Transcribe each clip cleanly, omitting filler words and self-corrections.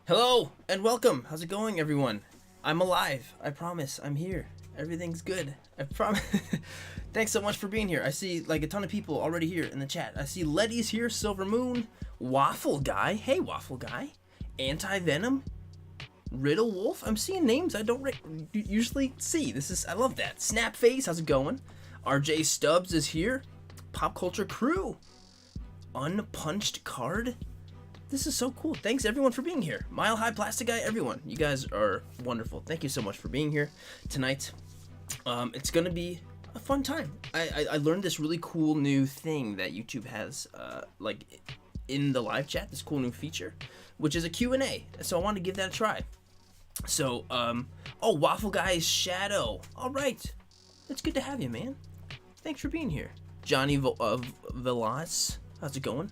Hello and welcome. How's it going, everyone? I'm alive. I promise. I'm here. Everything's good. I promise. Thanks so much for being here. I see like a ton of people already here in the chat. I see Letty's here, Silver Moon, Waffle Guy. Hey, Waffle Guy. Anti-Venom, Riddle Wolf. I'm seeing names I don't usually see. I love that. Snapface, how's it going? RJ Stubbs is here. Pop Culture Crew. Unpunched Card. This is so cool. Thanks everyone for being here. Mile High Plastic Guy, everyone. You guys are wonderful. Thank you so much for being here tonight. It's gonna be a fun time. I learned this really cool new thing that YouTube has like in the live chat, this cool new feature, which is a Q&A. So I wanted to give that a try. So, oh, Waffle Guy's Shadow. All right. It's good to have you, man. Thanks for being here. Johnny Velas, how's it going?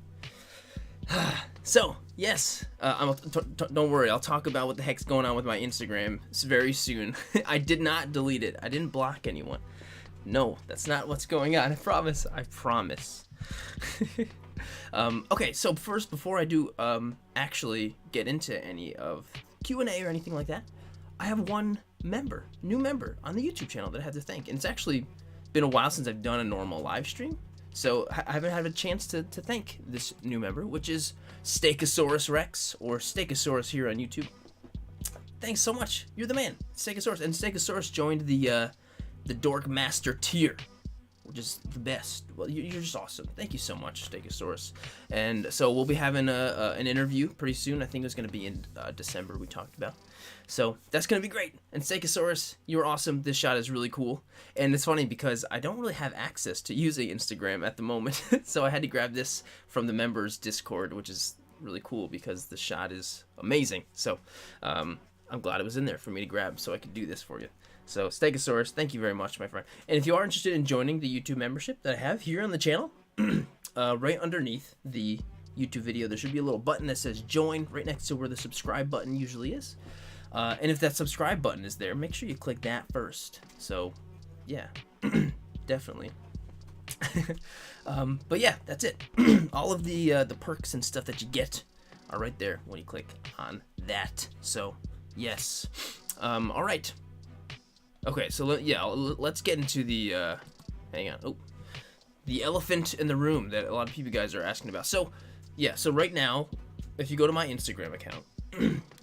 So, yes, don't worry, I'll talk about what the heck's going on with my Instagram very soon. I did not delete it. I didn't block anyone. No, that's not what's going on. I promise. Okay, so first, before I do actually get into any of Q&A or anything like that, I have one new member on the YouTube channel that I have to thank. And it's actually been a while since I've done a normal live stream. So I haven't had a chance to thank this new member, which is Stegosaurus Rex, or Stegosaurus here on YouTube. Thanks so much. You're the man, Stegosaurus. And Stegosaurus joined the Dork Master tier, which is the best. Well, you're just awesome. Thank you so much, Stegosaurus. And so we'll be having an interview pretty soon. I think it was going to be in December we talked about. So that's going to be great. And Stegosaurus, you're awesome. This shot is really cool. And it's funny because I don't really have access to using Instagram at the moment. So I had to grab this from the members Discord, which is really cool because the shot is amazing. So I'm glad it was in there for me to grab so I could do this for you. So Stegosaurus, thank you very much, my friend. And if you are interested in joining the YouTube membership that I have here on the channel, right underneath the YouTube video, there should be a little button that says join right next to where the subscribe button usually is. And if that subscribe button is there, make sure you click that first. So, yeah, definitely. But yeah, that's it. All of the perks and stuff that you get are right there when you click on that. So, yes. All right. Okay, so let's get into the, hang on. Oh, the elephant in the room that a lot of you guys are asking about. So, yeah, so right now, if you go to my Instagram account,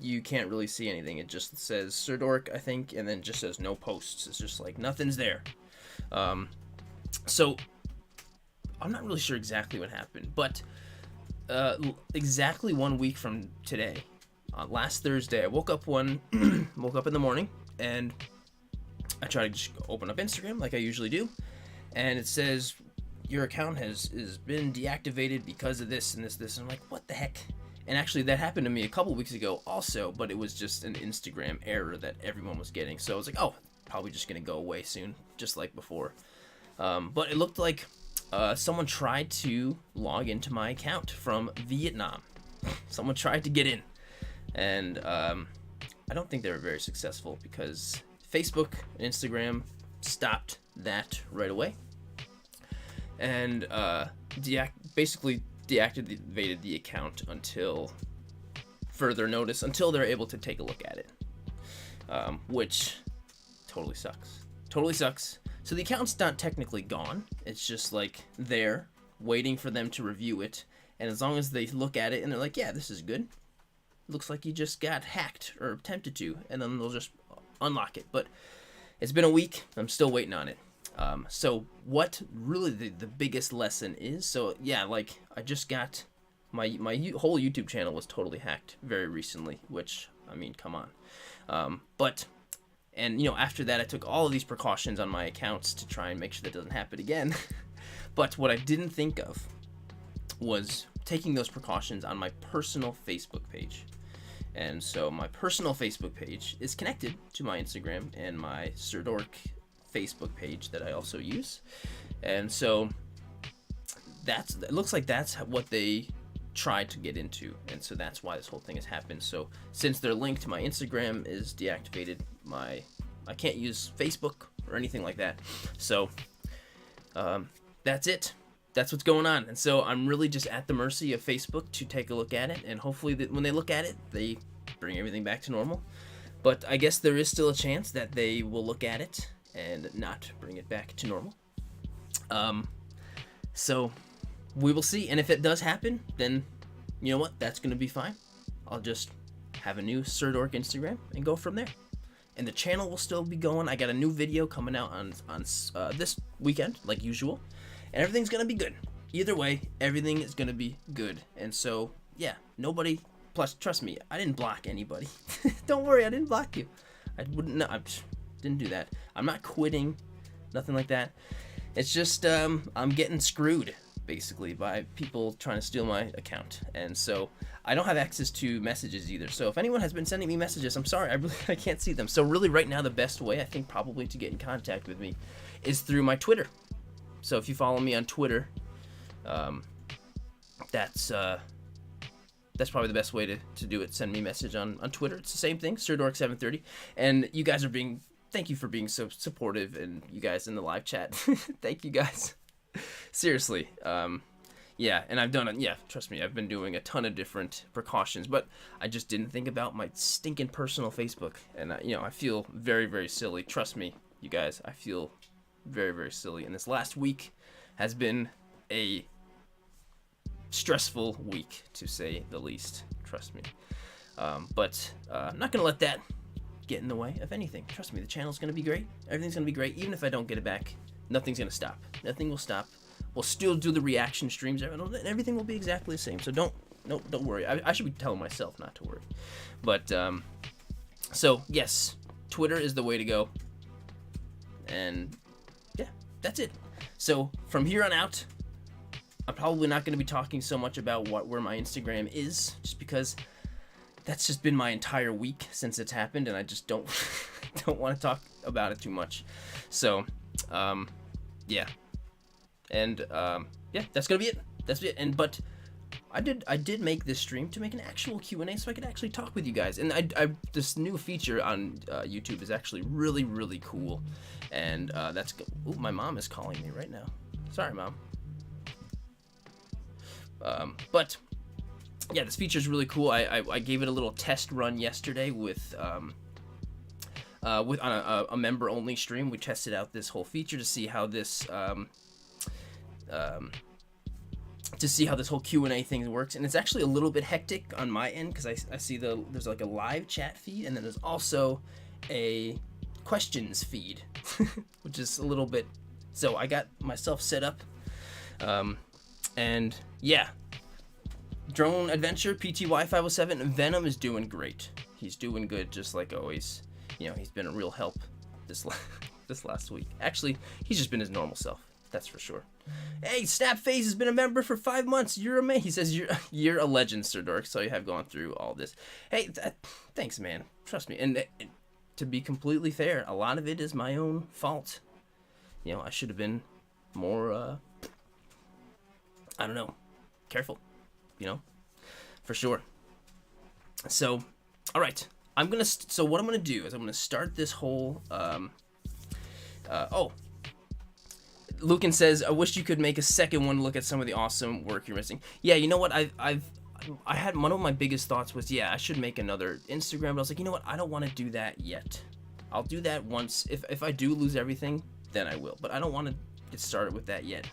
you can't really see anything. It just says Sirdork, I think, and then just says no posts. It's just like nothing's there. So I'm not really sure exactly what happened, but exactly 1 week from today, last Thursday, I woke up in the morning, and I tried to just open up Instagram like I usually do, and it says your account has been deactivated because of this and this. And I'm like, what the heck? And actually, that happened to me a couple weeks ago also, but it was just an Instagram error that everyone was getting. So I was like, oh, probably just going to go away soon, just like before. But it looked like someone tried to log into my account from Vietnam. Someone tried to get in. And I don't think they were very successful because Facebook and Instagram stopped that right away. And basically deactivated the account until further notice, until they're able to take a look at it, which totally sucks. So the account's not technically gone, it's just like there waiting for them to review it, and as long as they look at it and they're like, yeah, this is good, looks like you just got hacked or attempted to, and then they'll just unlock it. But it's been a week, I'm still waiting on it. So what really the biggest lesson is, so yeah, like I just got my whole YouTube channel was totally hacked very recently, which, I mean, come on. And you know, after that I took all of these precautions on my accounts to try and make sure that doesn't happen again. But what I didn't think of was taking those precautions on my personal Facebook page. And so my personal Facebook page is connected to my Instagram and my Sirdork Facebook page that I also use, and so it looks like that's what they tried to get into, and so that's why this whole thing has happened. So since their link to my Instagram is deactivated, I can't use Facebook or anything like that. So that's it. That's what's going on, and so I'm really just at the mercy of Facebook to take a look at it, and hopefully when they look at it, they bring everything back to normal. But I guess there is still a chance that they will look at it and not bring it back to normal. So we will see. And if it does happen, then you know what? That's going to be fine. I'll just have a new Sirdork Instagram and go from there. And the channel will still be going. I got a new video coming out on this weekend, like usual. And everything's going to be good. Either way, everything is going to be good. And so, yeah, nobody... Plus, trust me, I didn't block anybody. Don't worry, I didn't block you. I wouldn't... No, I didn't do that. I'm not quitting. Nothing like that. It's just, I'm getting screwed, basically, by people trying to steal my account. And so, I don't have access to messages either. So, if anyone has been sending me messages, I'm sorry, I can't see them. So, really, right now, the best way, I think, probably to get in contact with me is through my Twitter. So, if you follow me on Twitter... that's probably the best way to do it. Send me a message on Twitter. It's the same thing, Sirdork730. And you guys thank you for being so supportive, and you guys in the live chat. Thank you guys. Seriously. Yeah, and I've done it. Yeah, trust me, I've been doing a ton of different precautions, but I just didn't think about my stinking personal Facebook. And, I feel very, very silly. Trust me, you guys, I feel very, very silly. And this last week has been a stressful week, to say the least. Trust me. But I'm not gonna let that get in the way of anything. Trust me, the channel's gonna be great. Everything's gonna be great. Even if I don't get it back, nothing's gonna stop. Nothing will stop. We'll still do the reaction streams, and everything will be exactly the same. So don't worry. I should be telling myself not to worry. But so yes, Twitter is the way to go. And yeah, that's it. So from here on out, I'm probably not going to be talking so much about where my Instagram is, just because that's just been my entire week since it's happened, and I just don't want to talk about it too much. So, yeah, and yeah, that's gonna be it. That's it. And but I did make this stream to make an actual Q&A, so I could actually talk with you guys. And I this new feature on YouTube is actually really, really cool, and that's. Ooh, my mom is calling me right now. Sorry, Mom. But yeah, this feature is really cool. I gave it a little test run yesterday with on a member only stream. We tested out this whole feature to see how this whole Q&A thing works, and it's actually a little bit hectic on my end because I see there's like a live chat feed, and then there's also a questions feed, which is a little bit. So I got myself set up. And yeah, Drone Adventure, PTY507, Venom is doing great. He's doing good, just like always. He's been a real help this last week. Actually, he's just been his normal self, that's for sure. Hey, Snapface has been a member for 5 months. You're amazing. He says you're a legend, Sirdork. So you have gone through all this. Hey, thanks, man. Trust me. And to be completely fair, a lot of it is my own fault. I should have been more. I don't know, careful, for sure. So, all right, so what I'm gonna do is I'm gonna start this whole, Lucan says, I wish you could make a second one to look at some of the awesome work you're missing. Yeah, you know what, I had, one of my biggest thoughts was, yeah, I should make another Instagram, but I was like, you know what, I don't want to do that yet. I'll do that once, if I do lose everything, then I will, but I don't want to get started with that yet.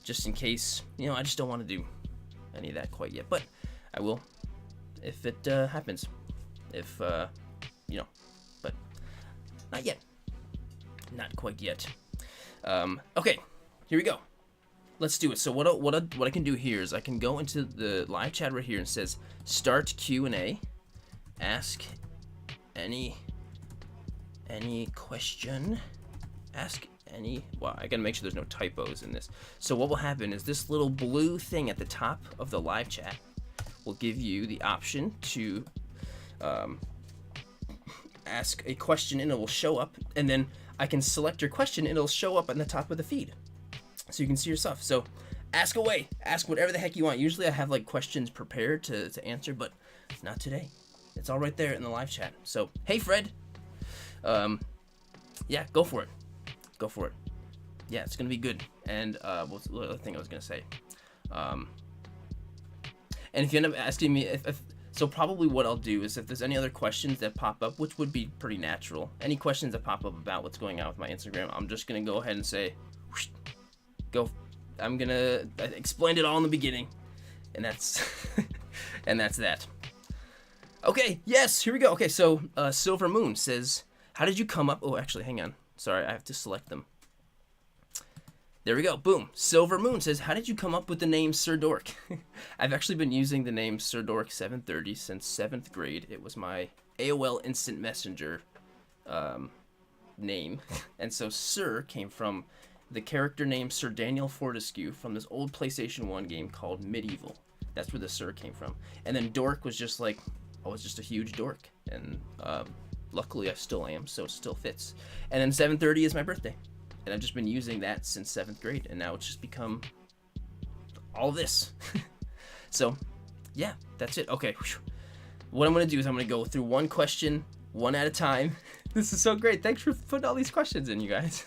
Just in case, I just don't want to do any of that quite yet. But I will if it happens. If, but not yet. Not quite yet. Okay, here we go. Let's do it. So what I can do here is I can go into the live chat right here and it says start Q&A. Ask any question. Ask wow, I gotta make sure there's no typos in this. So what will happen is this little blue thing at the top of the live chat will give you the option to ask a question, and it will show up, and then I can select your question and it'll show up on the top of the feed so you can see yourself. So ask away, ask whatever the heck you want. Usually I have like questions prepared to answer, but not today. It's all right there in the live chat. So hey Fred, yeah, go for it. Go for it. Yeah, it's gonna be good. And what's the other thing I was gonna say? And if you end up asking me if So probably what I'll do is if there's any other questions that pop up, which would be pretty natural, any questions that pop up about what's going on with my Instagram, I'm just going to go ahead and say, whoosh, go. I'm going to explain it all in the beginning. And that's and that's that. Okay, yes, here we go. Okay, so Silver Moon says, how did you come up? Oh, actually, hang on. Sorry, I have to select them. There we go. Boom. Silver Moon says, how did you come up with the name Sirdork? I've actually been using the name Sirdork 730 since 7th grade. It was my AOL Instant Messenger name. And so Sir came from the character name Sir Daniel Fortescue from this old PlayStation 1 game called Medieval. That's where the Sir came from. And then Dork was just like, I was just a huge dork. And luckily I still am, so it still fits. And then 730 is my birthday. And I've just been using that since 7th grade, and now it's just become all this. So, yeah, that's it. Okay, what I'm going to do is I'm going to go through one question, one at a time. This is so great. Thanks for putting all these questions in, you guys.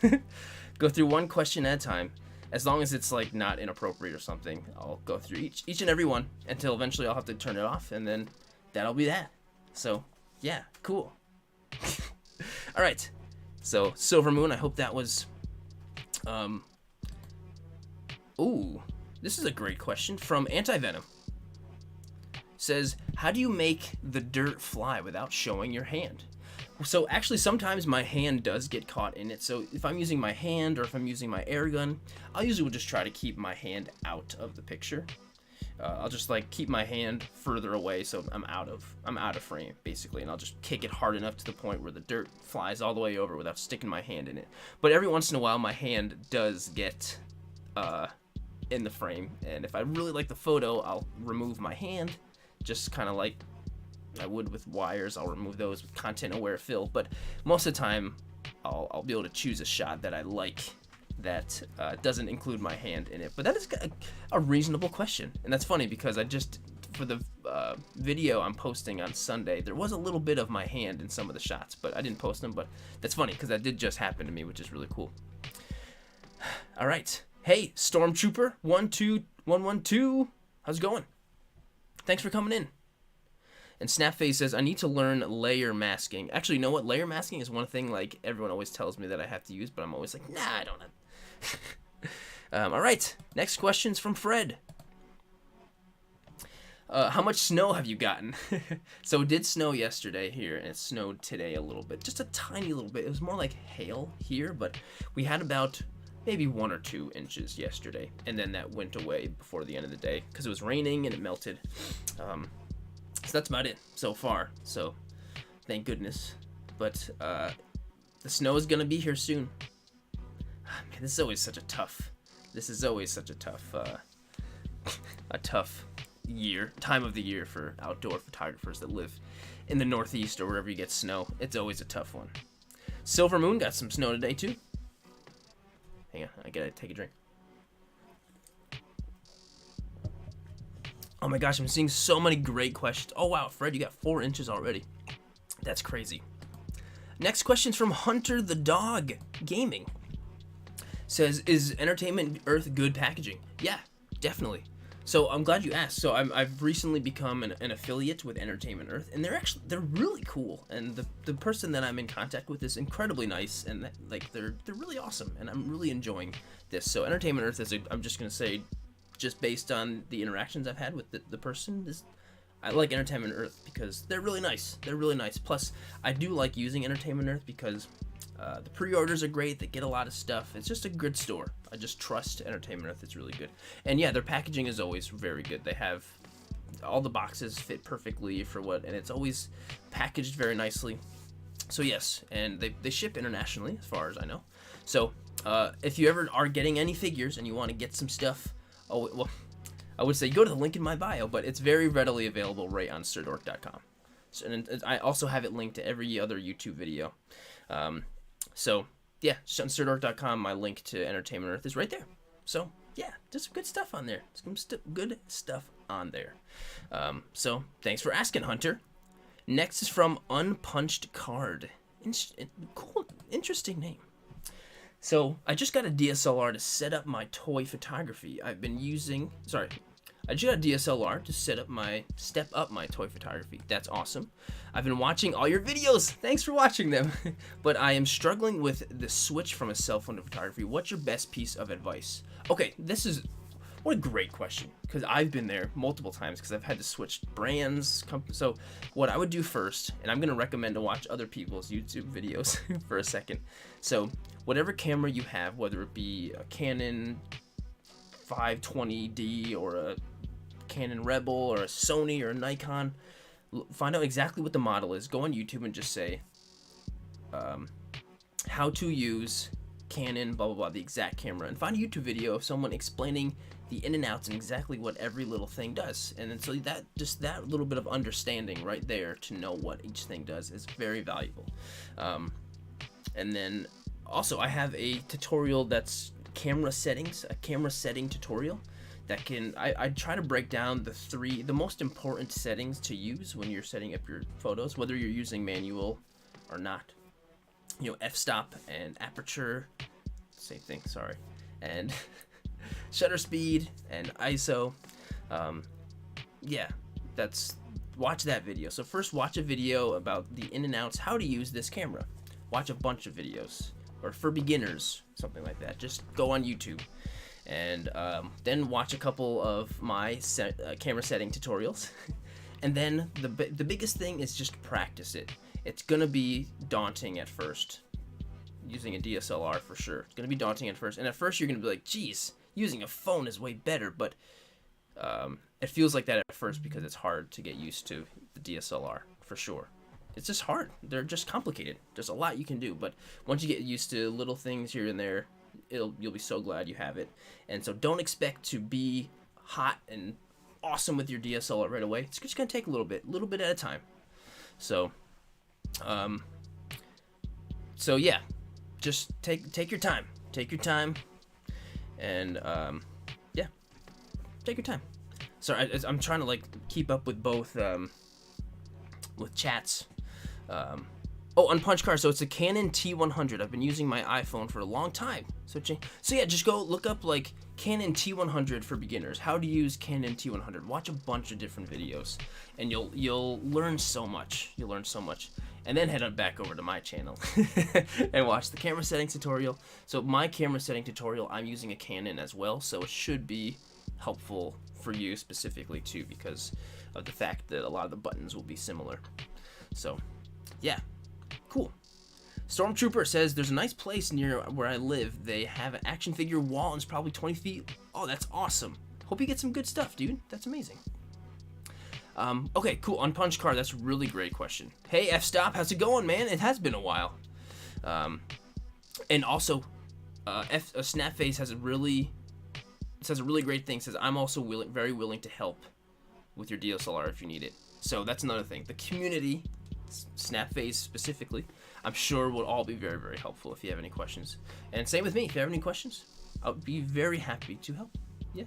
Go through one question at a time. As long as it's, like, not inappropriate or something, I'll go through each and every one until eventually I'll have to turn it off, and then that'll be that. So, yeah, cool. All right. So, Silver Moon, I hope that was... Ooh, this is a great question from Anti-Venom. Says, how do you make the dirt fly without showing your hand? So actually sometimes my hand does get caught in it. So if I'm using my hand or if I'm using my air gun, I'll usually just try to keep my hand out of the picture. I'll just like keep my hand further away so I'm out of frame basically, and I'll just kick it hard enough to the point where the dirt flies all the way over without sticking my hand in it. But every once in a while my hand does get in the frame, and if I really like the photo, I'll remove my hand, just kind of like I would with wires. I'll remove those with content aware fill, but most of the time I'll be able to choose a shot that I like that doesn't include my hand in it. But that is a reasonable question, and that's funny because I just, for the video I'm posting on Sunday, there was a little bit of my hand in some of the shots, but I didn't post them. But that's funny because that did just happen to me, which is really cool. All right, hey Stormtrooper 12112, how's it going? Thanks for coming in. And Snapface says, I need to learn layer masking. Actually, you know what? Layer masking is one thing like everyone always tells me that I have to use, but I'm always like, nah, I don't have. All right, next question's from Fred. How much snow have you gotten? So it did snow yesterday here, and it snowed today a little bit, just a tiny little bit. It was more like hail here, but we had about maybe 1 or 2 inches yesterday, and then that went away before the end of the day because it was raining and it melted. So that's about it so far. So thank goodness. But the snow is gonna be here soon. Man, this is always such a tough. A tough time of the year for outdoor photographers that live in the Northeast or wherever you get snow. It's always a tough one. Silver Moon got some snow today too. Hang on, I gotta take a drink. Oh my gosh, I'm seeing so many great questions. Oh wow, Fred, you got 4 inches already. That's crazy. Next question's from Hunter the Dog Gaming. Says, is Entertainment Earth good packaging? Yeah, definitely. So I'm glad you asked. So I've recently become an affiliate with Entertainment Earth, and they're really cool. And the person that I'm in contact with is incredibly nice, and like they're really awesome, and I'm really enjoying this. So Entertainment Earth I'm just gonna say, just based on the interactions I've had with the person, I like Entertainment Earth because they're really nice. They're really nice. Plus, I do like using Entertainment Earth because the pre-orders are great. They get a lot of stuff. It's just a good store. I just trust Entertainment Earth. It's really good. And yeah, their packaging is always very good. They have all the boxes fit perfectly and it's always packaged very nicely. So yes, and they ship internationally as far as I know. So if you ever are getting any figures and you want to get some stuff, oh well, I would say go to the link in my bio, but it's very readily available right on Sirdork.com. So, and I also have it linked to every other YouTube video. So yeah, on Sirdork.com, my link to Entertainment Earth is right there. So yeah, just some good stuff on there. Some good stuff on there. So thanks for asking, Hunter. Next is from Unpunched Card. Cool, interesting name. So I just got a DSLR to set up my toy photography. I just got a DSLR to step up my toy photography. That's awesome. I've been watching all your videos. Thanks for watching them. But I am struggling with the switch from a cell phone to photography. What's your best piece of advice? Okay, what a great question, because I've been there multiple times because I've had to switch brands. So what I would do first, and I'm going to recommend to watch other people's YouTube videos for a second. So whatever camera you have, whether it be a Canon 520D or a Canon Rebel or a Sony or a Nikon, find out exactly what the model is. Go on YouTube and just say how to use Canon blah blah blah, the exact camera, and find a YouTube video of someone explaining the in and outs and exactly what every little thing does. And then so that little bit of understanding right there to know what each thing does is very valuable. And then also I have a tutorial that's camera settings, a camera setting tutorial that I try to break down the most important settings to use when you're setting up your photos, whether you're using manual or not. You know, f-stop and aperture, same thing, sorry, and shutter speed and ISO. Yeah, watch that video. So first watch a video about the in and outs, how to use this camera. Watch a bunch of videos, or for beginners, something like that. Just go on YouTube. And then watch a couple of my camera setting tutorials. And then the biggest thing is just practice it. It's gonna be daunting at first, using a DSLR for sure. It's gonna be daunting at first, and at first you're gonna be like, geez, using a phone is way better, but it feels like that at first because it's hard to get used to the DSLR, for sure. It's just hard. They're just complicated. There's a lot you can do, but once you get used to little things here and there, you'll be so glad you have it. And so don't expect to be hot and awesome with your DSLR right away. It's just gonna take a little bit at a time. So yeah, just take your time, and yeah, take your time. Sorry, I'm trying to like keep up with both with chats. On Punch Card, so it's a Canon T100. I've been using my iPhone for a long time. So yeah, just go look up like Canon T100 for beginners. How to use Canon T100. Watch a bunch of different videos, and you'll learn so much. And then head on back over to my channel and watch the camera settings tutorial. So my camera setting tutorial, I'm using a Canon as well, so it should be helpful for you specifically too, because of the fact that a lot of the buttons will be similar. So yeah. Cool. Stormtrooper says there's a nice place near where I live. They have an action figure wall and it's probably 20 feet. Oh, that's awesome. Hope you get some good stuff, dude. That's amazing. Okay, cool. On Punch Card, that's a really great question. Hey, F-Stop, how's it going, man? It has been a while. And also, Snapface has a really great thing. Says I'm also very willing to help with your DSLR if you need it. So that's another thing. The community, Snapface specifically, I'm sure will all be very, very helpful if you have any questions. And same with me. If you have any questions, I'll be very happy to help. Yeah.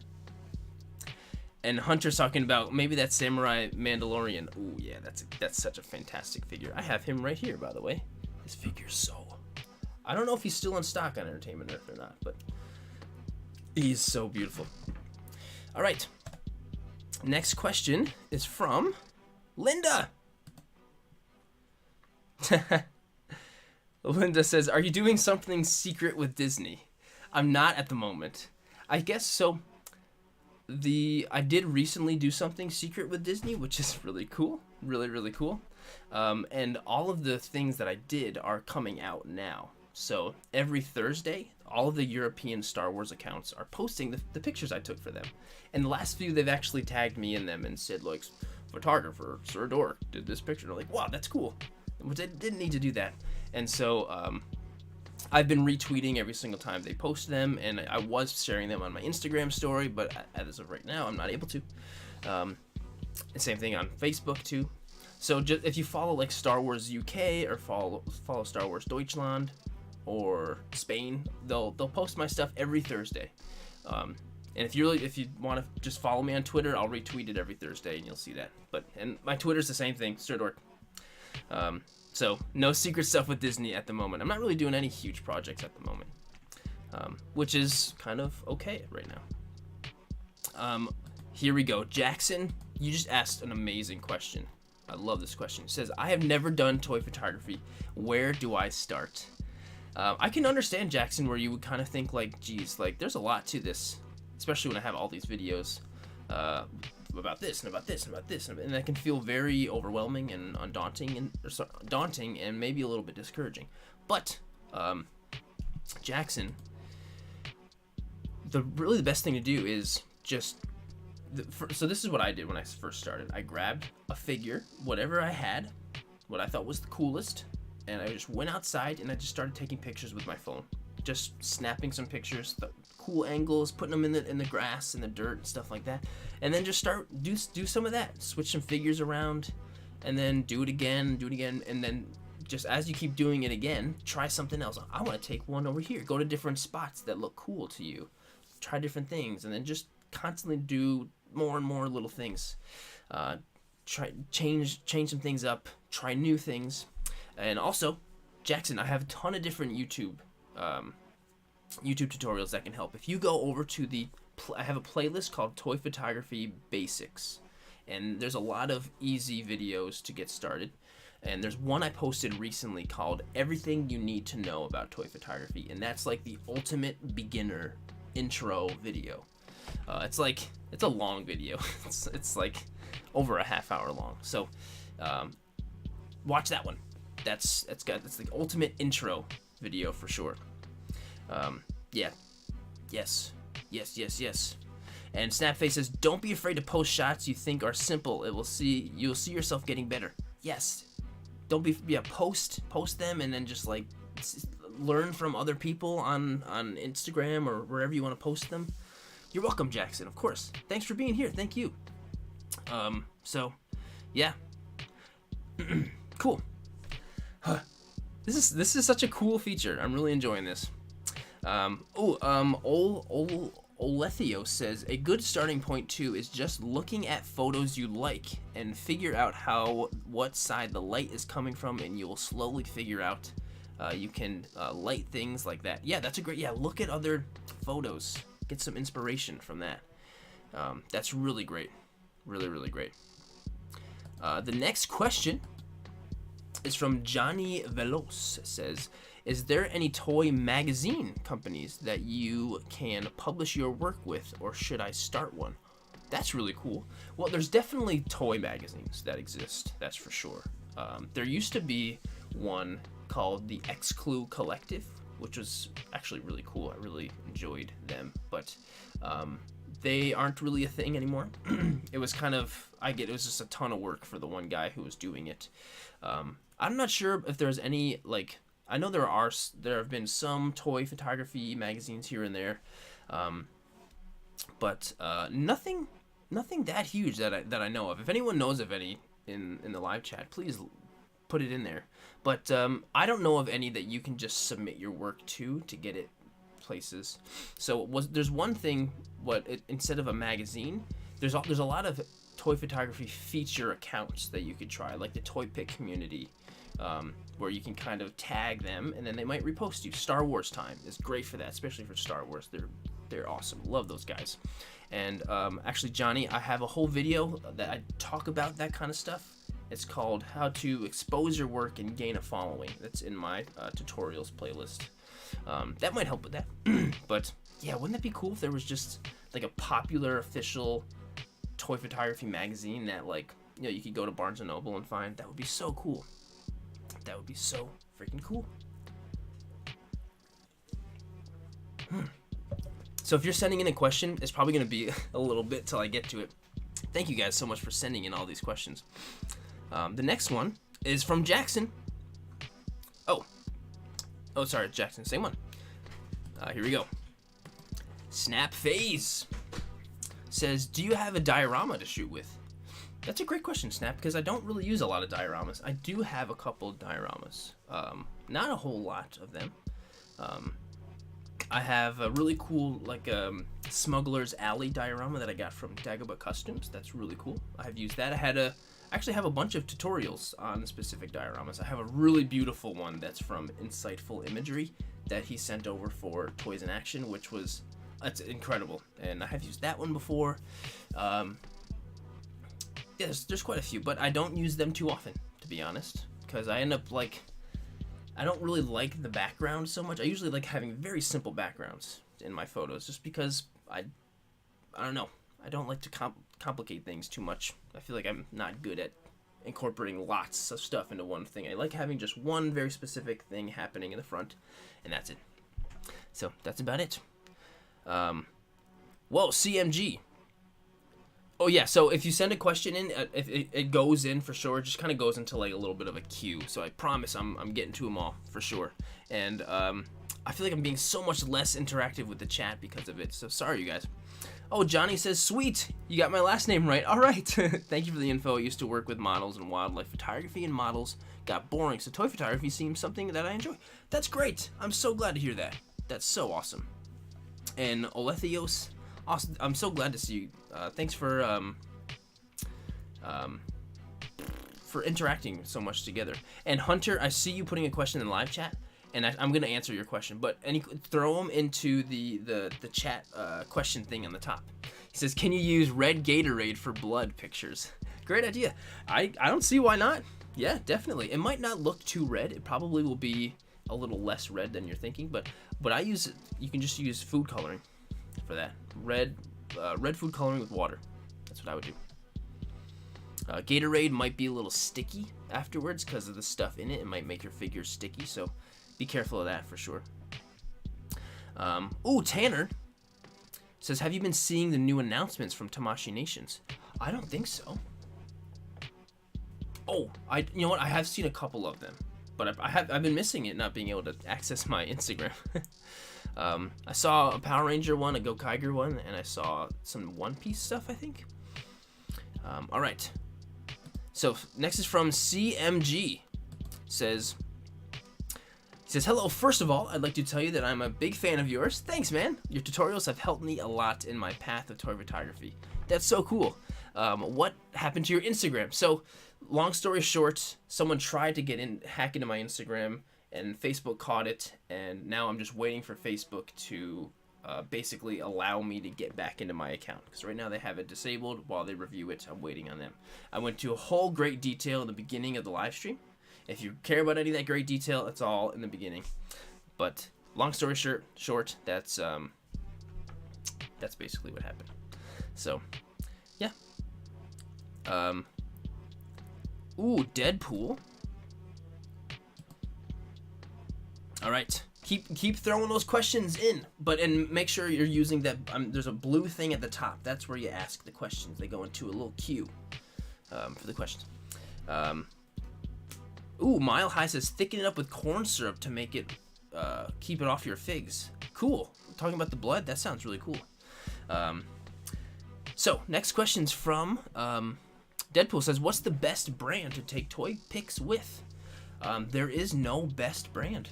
And Hunter's talking about maybe that Samurai Mandalorian. Ooh, yeah, that's such a fantastic figure. I have him right here, by the way. This figure's so... I don't know if he's still in stock on Entertainment Earth or not, but he's so beautiful. All right. Next question is from Linda. Linda says, are you doing something secret with Disney? I'm not at the moment. I guess so. I did recently do something secret with Disney, which is really cool. Really, really cool. And all of the things that I did are coming out now. So every Thursday, all of the European Star Wars accounts are posting the pictures I took for them. And the last few, they've actually tagged me in them and said, like, photographer Sirdork did this picture. And I'm like, wow, that's cool. Which I didn't need to do that. And so I've been retweeting every single time they post them, and I was sharing them on my Instagram story, but as of right now, I'm not able to. The same thing on Facebook too. So just if you follow like Star Wars UK or follow Star Wars Deutschland or Spain, they'll post my stuff every Thursday. And if you want to just follow me on Twitter, I'll retweet it every Thursday, and you'll see that. And my Twitter's the same thing, Sirdork. So no secret stuff with Disney at the moment. I'm not really doing any huge projects at the moment, which is kind of okay right now. Here we go. Jackson, you just asked an amazing question. I love this question. It says, I have never done toy photography. Where do I start? I can understand, Jackson, where you would kind of think like, geez, like there's a lot to this, especially when I have all these videos about this and about this and about this, and that can feel very overwhelming and daunting and maybe a little bit discouraging. But Jackson, the best thing to do is just so this is what I did when I first started. I grabbed a figure, whatever I had, what I thought was the coolest, and I just went outside and I just started taking pictures with my phone, just snapping some pictures, the cool angles, putting them in the grass and the dirt and stuff like that, and then just do some of that, switch some figures around, and then do it again, and then just as you keep doing it again, try something else. I want to take one over here. Go to different spots that look cool to you. Try different things, and then just constantly do more and more little things. Try change some things up. Try new things, and also, Jackson, I have a ton of different YouTube tutorials that can help. If you go over to I have a playlist called Toy Photography Basics, and there's a lot of easy videos to get started. And there's one I posted recently called Everything You Need to Know About Toy Photography, and that's like the ultimate beginner intro video. It's a long video. it's like over a half hour long. So watch that one. That's the ultimate intro video for sure. Yeah. Yes. And Snapface says, don't be afraid to post shots you think are simple. You'll see yourself getting better. Yes. Don't be post them, and then just like learn from other people on Instagram or wherever you want to post them. You're welcome, Jackson, of course. Thanks for being here. Thank you. So yeah. Cool. This is such a cool feature. I'm really enjoying this. Olethio says, a good starting point too is just looking at photos you like and figure out what side the light is coming from, and you will slowly figure out you can light things like that. Yeah, that's a great, look at other photos, get some inspiration from that. That's really great. Really great. The next question is from Johnny Velos. It says, is there any toy magazine companies that you can publish your work with, or should I start one? That's really cool. Well, there's definitely toy magazines that exist, that's for sure. There used to be one called the X-Clue Collective, which was actually really cool. I really enjoyed them, but they aren't really a thing anymore. It was it was just a ton of work for the one guy who was doing it. I'm not sure if there's any, like, I know there have been some toy photography magazines here and there, but nothing that huge that I know of. If anyone knows of any in the live chat, please put it in there. But I don't know of any that you can just submit your work to get it places. So there's one thing. Instead of a magazine, there's a lot of toy photography feature accounts that you could try, like the Toy Pick community. Where you can kind of tag them, and then they might repost you. Star Wars Time is great for that, especially for Star Wars. They're awesome. Love those guys. And actually, Johnny, I have a whole video that I talk about that kind of stuff. It's called How to Expose Your Work and Gain a Following. That's in my tutorials playlist. That might help with that. But yeah, wouldn't that be cool if there was just like a popular official toy photography magazine that, like, you could go to Barnes & Noble and find? That would be so cool. That would be so freaking cool. So if you're sending in a question, it's probably going to be a little bit till I get to it. Thank you guys so much for sending in all these questions. The next one is from Jackson. Oh, sorry, Jackson, same one. Here we go. Snap Phase says, do you have a diorama to shoot with? That's a great question, Snap, because I don't really use a lot of dioramas. I do have a couple dioramas. Not a whole lot of them. I have a really cool, Smuggler's Alley diorama that I got from Dagobah Customs. That's really cool. I have used that. I actually have a bunch of tutorials on specific dioramas. I have a really beautiful one that's from Insightful Imagery that he sent over for Toys in Action, which was That's incredible, and I have used that one before. Yeah, there's quite a few, but I don't use them too often, to be honest, because I end up like, I don't really like the background so much. I usually like having very simple backgrounds in my photos, just because I don't know. I don't like to complicate things too much. I feel like I'm not good at incorporating lots of stuff into one thing. I like having just one very specific thing happening in the front, and that's it. So that's about it. Whoa, CMG. Oh yeah, so if you send a question in, if it goes in for sure, it just kind of goes into like a little bit of a queue. So I promise I'm getting to them all for sure. And I feel like I'm being so much less interactive with the chat because of it. So sorry, you guys. Oh, Johnny says, sweet, you got my last name right. All right. Thank you for the info. I used to work with models and wildlife photography, and models got boring, so toy photography seems something that I enjoy. That's great. I'm so glad to hear that. That's so awesome. And Olethios, awesome. I'm so glad to see you. Thanks for interacting so much together. And Hunter, I see you putting a question in the live chat, and I'm gonna answer your question. But throw them into the chat question thing on the top. He says, "Can you use red Gatorade for blood pictures?" Great idea. I don't see why not. Yeah, definitely. It might not look too red. It probably will be a little less red than you're thinking. But I use, you can just use food coloring for that. Red food coloring with water. That's what I would do. Gatorade might be a little sticky afterwards because of the stuff in it. It might make your figure sticky, so be careful of that for sure. Ooh, Tanner says, have you been seeing the new announcements from Tamashii Nations? I don't think so. Oh, you know what? I have seen a couple of them, but I've been missing it, not being able to access my Instagram. I saw a Power Ranger one, a Gokaiger one, and I saw some One Piece stuff, I think. All right. So next is from CMG. Says, hello, first of all, I'd like to tell you that I'm a big fan of yours. Thanks, man. Your tutorials have helped me a lot in my path of toy photography. That's so cool. What happened to your Instagram? So, long story short, someone tried to hack into my Instagram, and Facebook caught it, and now I'm just waiting for Facebook to basically allow me to get back into my account, because right now they have it disabled while they review it. I'm waiting on them. I went to a whole great detail in the beginning of the live stream. If you care about any of that great detail, it's all in the beginning. But long story short, that's basically what happened. So, yeah. Ooh, Deadpool. All right, keep throwing those questions in, and make sure you're using that. There's a blue thing at the top. That's where you ask the questions. They go into a little queue for the questions. Ooh, Mile High says, thicken it up with corn syrup to make it, keep it off your figs. Cool. Talking about the blood, that sounds really cool. So, next question's from Deadpool says, what's the best brand to take toy pics with? There is no best brand.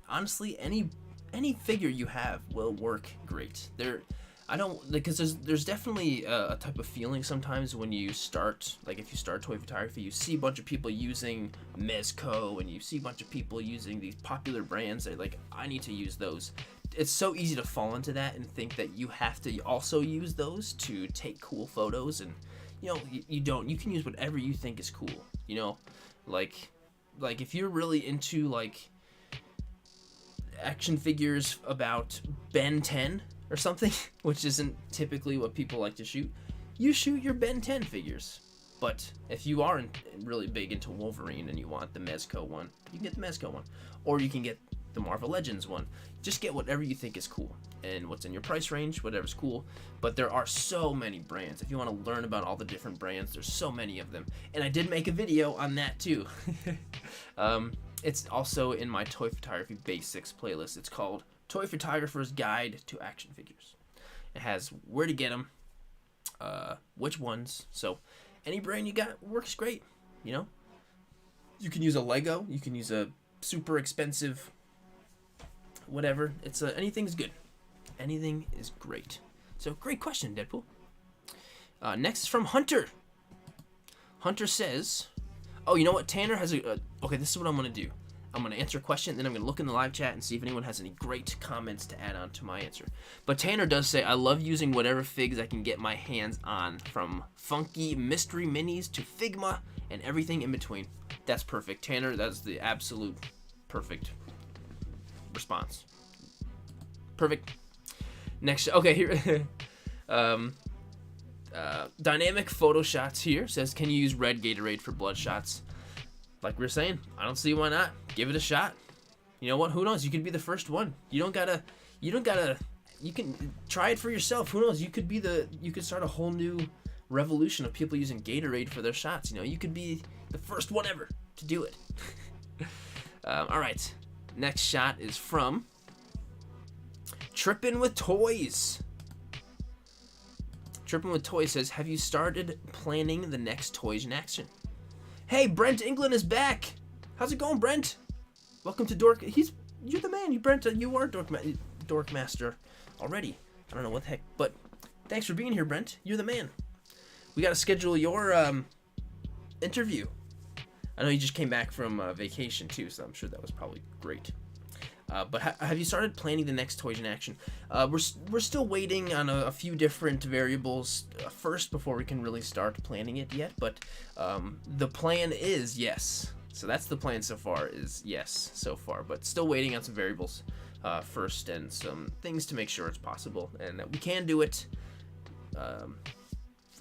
Honestly, any figure you have will work great. Because there's definitely a type of feeling sometimes when you start, like if you start toy photography, you see a bunch of people using Mezco, and you see a bunch of people using these popular brands that like, I need to use those. It's so easy to fall into that and think that you have to also use those to take cool photos, and you don't. You can use whatever you think is cool. Like if you're really into like action figures about Ben 10 or something, which isn't typically what people like to shoot, you shoot your Ben 10 figures. But if you are really big into Wolverine and you want the Mezco one, you can get the Mezco one, or you can get the Marvel Legends one. Just get whatever you think is cool and what's in your price range, whatever's cool. But there are so many brands. If you want to learn about all the different brands, there's so many of them, and I did make a video on that too. It's also in my toy photography basics playlist. It's called Toy Photographer's Guide to Action Figures. It has where to get them, which ones. So any brand you got works great. You can use a Lego, you can use a super expensive whatever. It's anything's good. Anything is great. So great question, Deadpool. Next is from Hunter. Hunter says, oh, you know what? Tanner has okay, this is what I'm gonna do. I'm going to answer a question, then I'm going to look in the live chat and see if anyone has any great comments to add on to my answer. But Tanner does say, I love using whatever figs I can get my hands on, from funky mystery minis to Figma and everything in between. That's perfect. Tanner, that's the absolute perfect response. Perfect. Next, okay, here. Dynamic photo shots here says, can you use red Gatorade for blood shots? Like we were saying, I don't see why not. Give it a shot. You know what? Who knows? You could be the first one. You can try it for yourself. Who knows? You could start a whole new revolution of people using Gatorade for their shots. You know, you could be the first one ever to do it. All right. Next shot is from Trippin' with Toys. Trippin' with Toys says, have you started planning the next Toys in Action? Hey, Brent England is back. How's it going, Brent? Welcome to Dork. You're the man. Brent, you are Dork Master already. I don't know what the heck, but thanks for being here, Brent. You're the man. We got to schedule your interview. I know you just came back from vacation too, so I'm sure that was probably great. But have you started planning the next Toys in Action? We're still waiting on a few different variables first before we can really start planning it yet. But the plan is yes. So that's the plan so far, is yes so far. But still waiting on some variables first, and some things to make sure it's possible and that we can do it.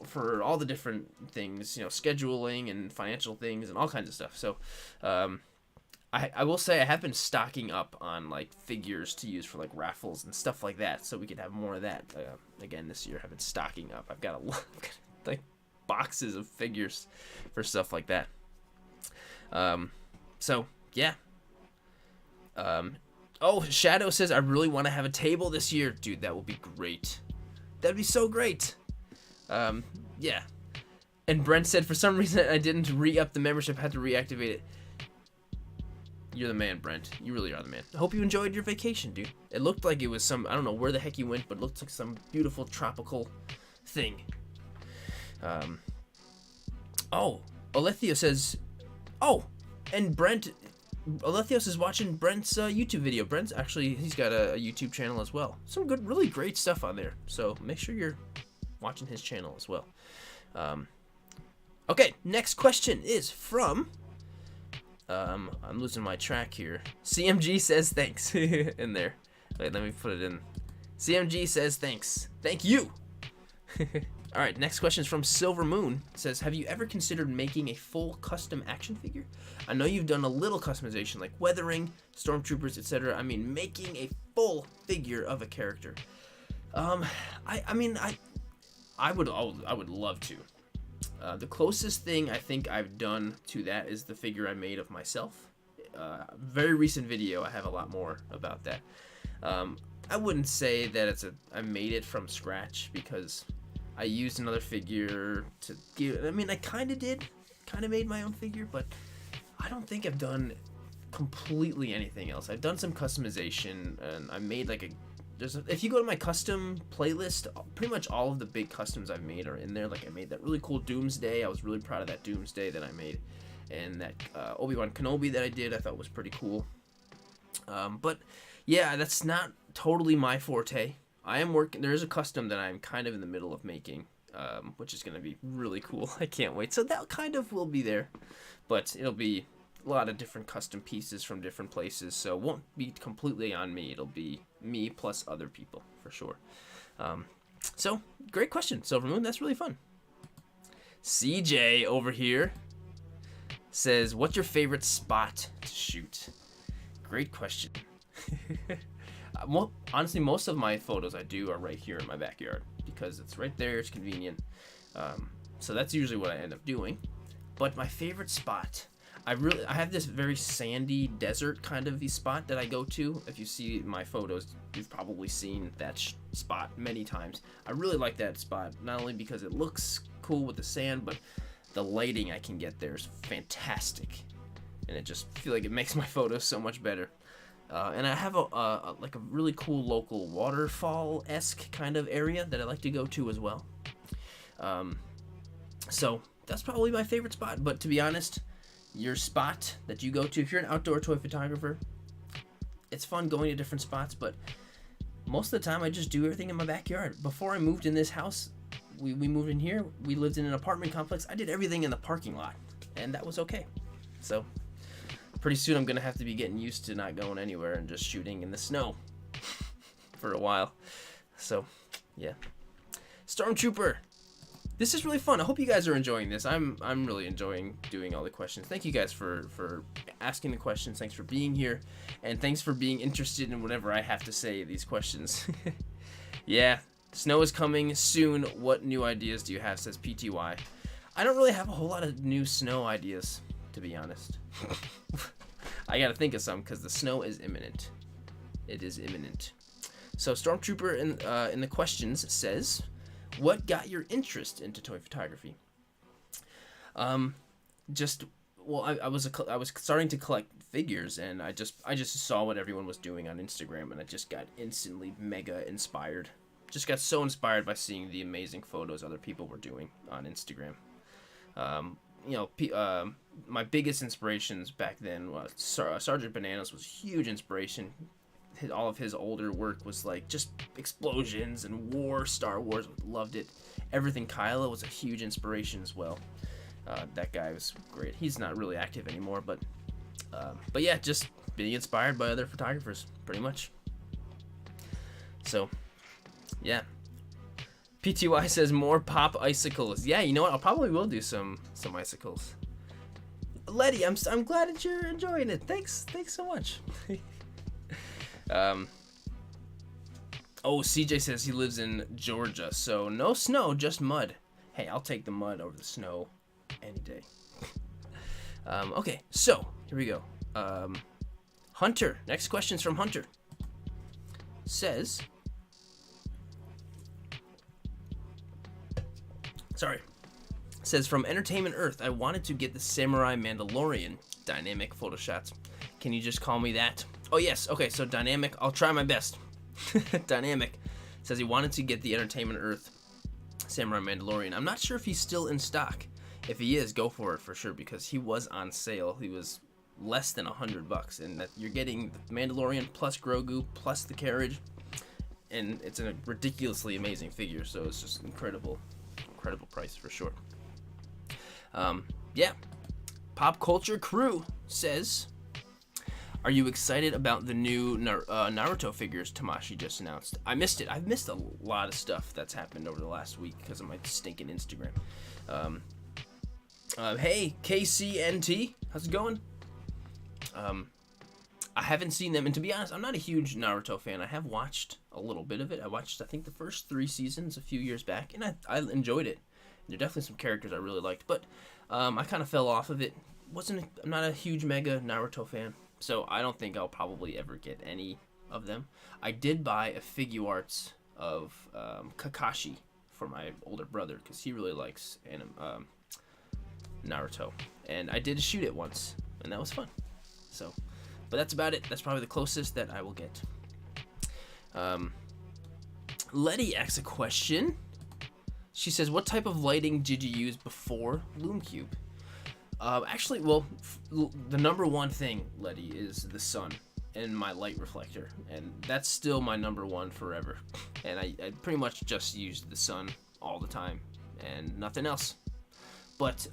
For all the different things, you know, scheduling and financial things and all kinds of stuff. So I will say I have been stocking up on like figures to use for like raffles and stuff like that, so we could have more of that again this year. I've been stocking up. I've got like boxes of figures for stuff like that. So yeah. Oh, Shadow says, I really want to have a table this year. Dude, that will be great. That'd be so great. Yeah. And Brent said, for some reason I didn't re-up the membership, had to reactivate it. You're the man, Brent. You really are the man. I hope you enjoyed your vacation, dude. It looked like it was some, I don't know where the heck you went, but it looked like some beautiful tropical thing. Oh, Alethio says, oh, and Alethios is watching Brent's YouTube video. Brent's actually, he's got a YouTube channel as well. Some good, really great stuff on there. So make sure you're watching his channel as well. Okay, next question is from, I'm losing my track here. CMG says thanks in there. Wait, let me put it in. CMG says thanks. Thank you. All right, next question is from Silver Moon. It says, have you ever considered making a full custom action figure? I know you've done a little customization like weathering, stormtroopers, etc. I mean, making a full figure of a character. I would love to. The closest thing I think I've done to that is the figure I made of myself. Very recent video. I have a lot more about that. I wouldn't say that I made it from scratch, because I used another figure to give. I mean, I kind of made my own figure, but I don't think I've done completely anything else. I've done some customization, and I made like if you go to my custom playlist, pretty much all of the big customs I've made are in there. Like, I made that really cool Doomsday. I was really proud of that Doomsday that I made, and that Obi-Wan Kenobi that I did, I thought was pretty cool. But yeah, that's not totally my forte. I am working. There is a custom that I'm kind of in the middle of making, which is going to be really cool. I can't wait. So that kind of will be there, but it'll be a lot of different custom pieces from different places, so it won't be completely on me. It'll be me plus other people for sure. So great question, Silver Moon. That's really fun. CJ over here says, what's your favorite spot to shoot? Great question. Honestly, most of my photos I do are right here in my backyard, because it's right there, it's convenient. So that's usually what I end up doing. But my favorite spot, I have this very sandy desert kind of spot that I go to. If you see my photos, you've probably seen that spot many times. I really like that spot, not only because it looks cool with the sand, but the lighting I can get there is fantastic, and it just feel like it makes my photos so much better. And I have a really cool local waterfall-esque kind of area that I like to go to as well. So that's probably my favorite spot. But to be honest, your spot that you go to. If you're an outdoor toy photographer, it's fun going to different spots, but most of the time I just do everything in my backyard. Before I moved in this house, we moved in here, we lived in an apartment complex. I did everything in the parking lot, and that was okay. So pretty soon I'm gonna have to be getting used to not going anywhere and just shooting in the snow for a while. So yeah. Stormtrooper, this is really fun. I hope you guys are enjoying this. I'm really enjoying doing all the questions. Thank you guys for asking the questions. Thanks for being here, and thanks for being interested in whatever I have to say these questions. Yeah, snow is coming soon. What new ideas do you have? Says PTY. I don't really have a whole lot of new snow ideas, to be honest. I gotta think of some because the snow is imminent. It is imminent. So Stormtrooper in the questions says, what got your interest into toy photography? I was starting to collect figures, and I just saw what everyone was doing on Instagram, and I just got instantly mega inspired. Just got so inspired by seeing the amazing photos other people were doing on Instagram. My biggest inspirations back then was Sergeant Bananas was a huge inspiration. All of his older work was like just explosions and war, Star Wars, loved it. Everything Kylo was a huge inspiration as well. That guy was great. He's not really active anymore, but yeah, just being inspired by other photographers, pretty much. So, yeah. PTY says more pop icicles. Yeah, you know what? I probably will do some icicles. Letty, I'm glad that you're enjoying it. Thanks so much. CJ says he lives in Georgia, so no snow, just mud. Hey, I'll take the mud over the snow any day. Okay, so here we go. Hunter, next question's from Hunter. Says, from Entertainment Earth, I wanted to get the Samurai Mandalorian dynamic photo shots. Can you just call me that? Oh, yes. Okay, so Dynamic. I'll try my best. Dynamic says he wanted to get the Entertainment Earth Samurai Mandalorian. I'm not sure if he's still in stock. If he is, go for it for sure, because he was on sale. He was less than $100, and that you're getting the Mandalorian plus Grogu plus the carriage, and it's a ridiculously amazing figure, so it's just incredible price for sure. Yeah. Pop Culture Crew says, are you excited about the new Naruto figures Tamashi just announced? I missed it. I've missed a lot of stuff that's happened over the last week because of my stinking Instagram. Hey, KCNT, how's it going? I haven't seen them, and to be honest, I'm not a huge Naruto fan. I have watched a little bit of it. I watched, I think, the first 3 seasons a few years back, and I enjoyed it. There are definitely some characters I really liked, but I kind of fell off of it. I'm not a huge mega Naruto fan. So I don't think I'll probably ever get any of them. I did buy a Figuarts of Kakashi for my older brother because he really likes Naruto, and I did shoot it once, and that was fun. So, but that's about it. That's probably the closest that I will get. Letty asks a question. She says, "What type of lighting did you use before LumeCube?" Actually, well, the number one thing, Letty, is the sun and my light reflector, and that's still my number one forever. And I pretty much just used the sun all the time and nothing else. But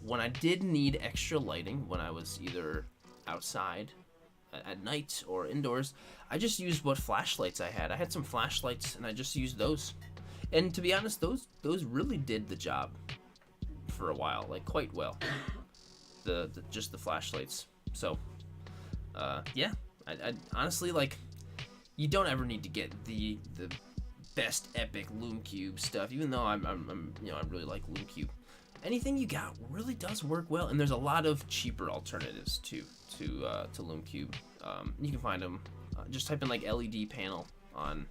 when I did need extra lighting, when I was either outside at night or indoors, I just used what flashlights I had. I had some flashlights, and I just used those. And to be honest, those really did the job for a while, like quite well. Just the flashlights. So, yeah, I honestly, like, you don't ever need to get the best epic LumeCube stuff, even though I really like LumeCube. Anything you got really does work well, and there's a lot of cheaper alternatives to LumeCube. You can find them. Just type in like LED panel on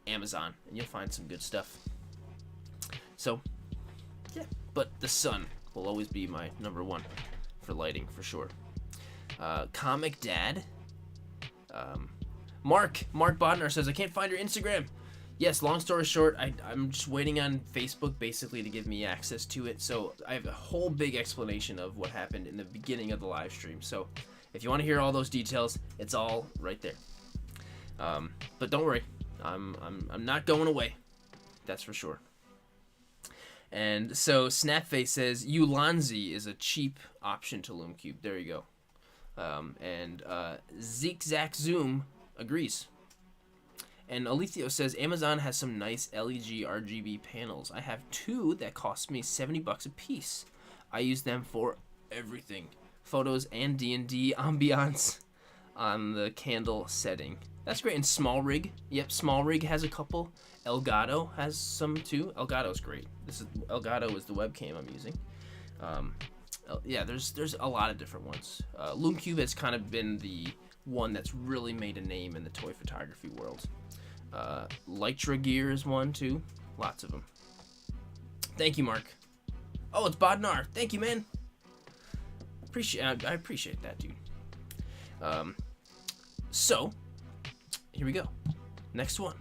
Amazon, and you'll find some good stuff. So, yeah, but the sun will always be my number one for lighting, for sure. Comic Dad. Mark Bodnar says, I can't find your Instagram. yes, long story short, I'm just waiting on Facebook basically to give me access to it. So I have a whole big explanation of what happened in the beginning of the live stream. So if you want to hear all those details, it's all right there. But don't worry, I'm not going away. That's for sure. And so Snapface says Ulanzi is a cheap option to LumeCube. There you go. And Zeke Zach Zoom agrees. And Alethio says Amazon has some nice LED RGB panels. I have 2 that cost me $70 a piece. I use them for everything, photos and D&D ambiance on the candle setting. That's great. And Small Rig, yep, Small Rig has a couple. Elgato has some too. Elgato's great. Elgato is the webcam I'm using. Yeah, there's a lot of different ones. LumeCube has kind of been the one that's really made a name in the toy photography world. Lytra Gear is one too. Lots of them. Thank you, Mark. Oh, it's Bodnar. Thank you, man. I appreciate that, dude. So here we go. Next one.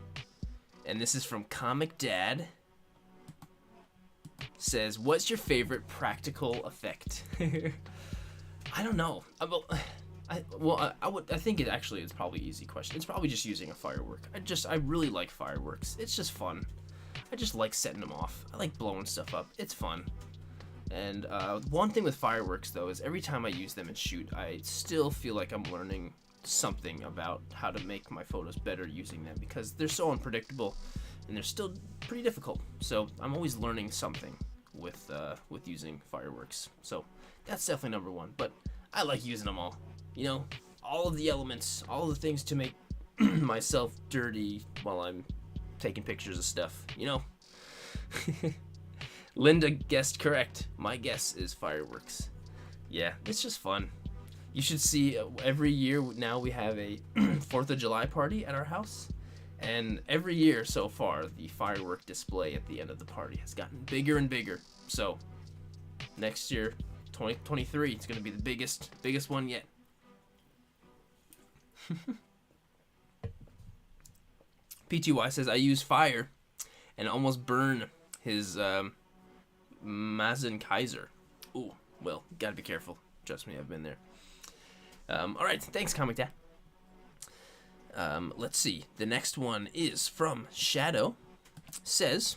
And this is from Comic Dad. Says, what's your favorite practical effect? I don't know. I think it actually is probably an easy question. It's probably just using a firework. I really like fireworks. It's just fun. I just like setting them off. I like blowing stuff up. It's fun. And one thing with fireworks though is every time I use them and shoot, I still feel like I'm learning something about how to make my photos better using them, because they're so unpredictable and they're still pretty difficult. So I'm always learning something with using fireworks. So that's definitely number 1. But I like using them all. You know, all of the elements, all the things to make myself dirty while I'm taking pictures of stuff. You know. Linda guessed correct. My guess is fireworks. Yeah, it's just fun. You should see every year now we have a 4th of July party at our house. And every year so far, the firework display at the end of the party has gotten bigger and bigger. So next year, 2023, it's going to be the biggest one yet. PTY says, I use fire and almost burn his Mazen Kaiser. Ooh, well, gotta be careful. Trust me, I've been there. Alright, thanks, Comic Dad. Let's see. The next one is from Shadow. Says,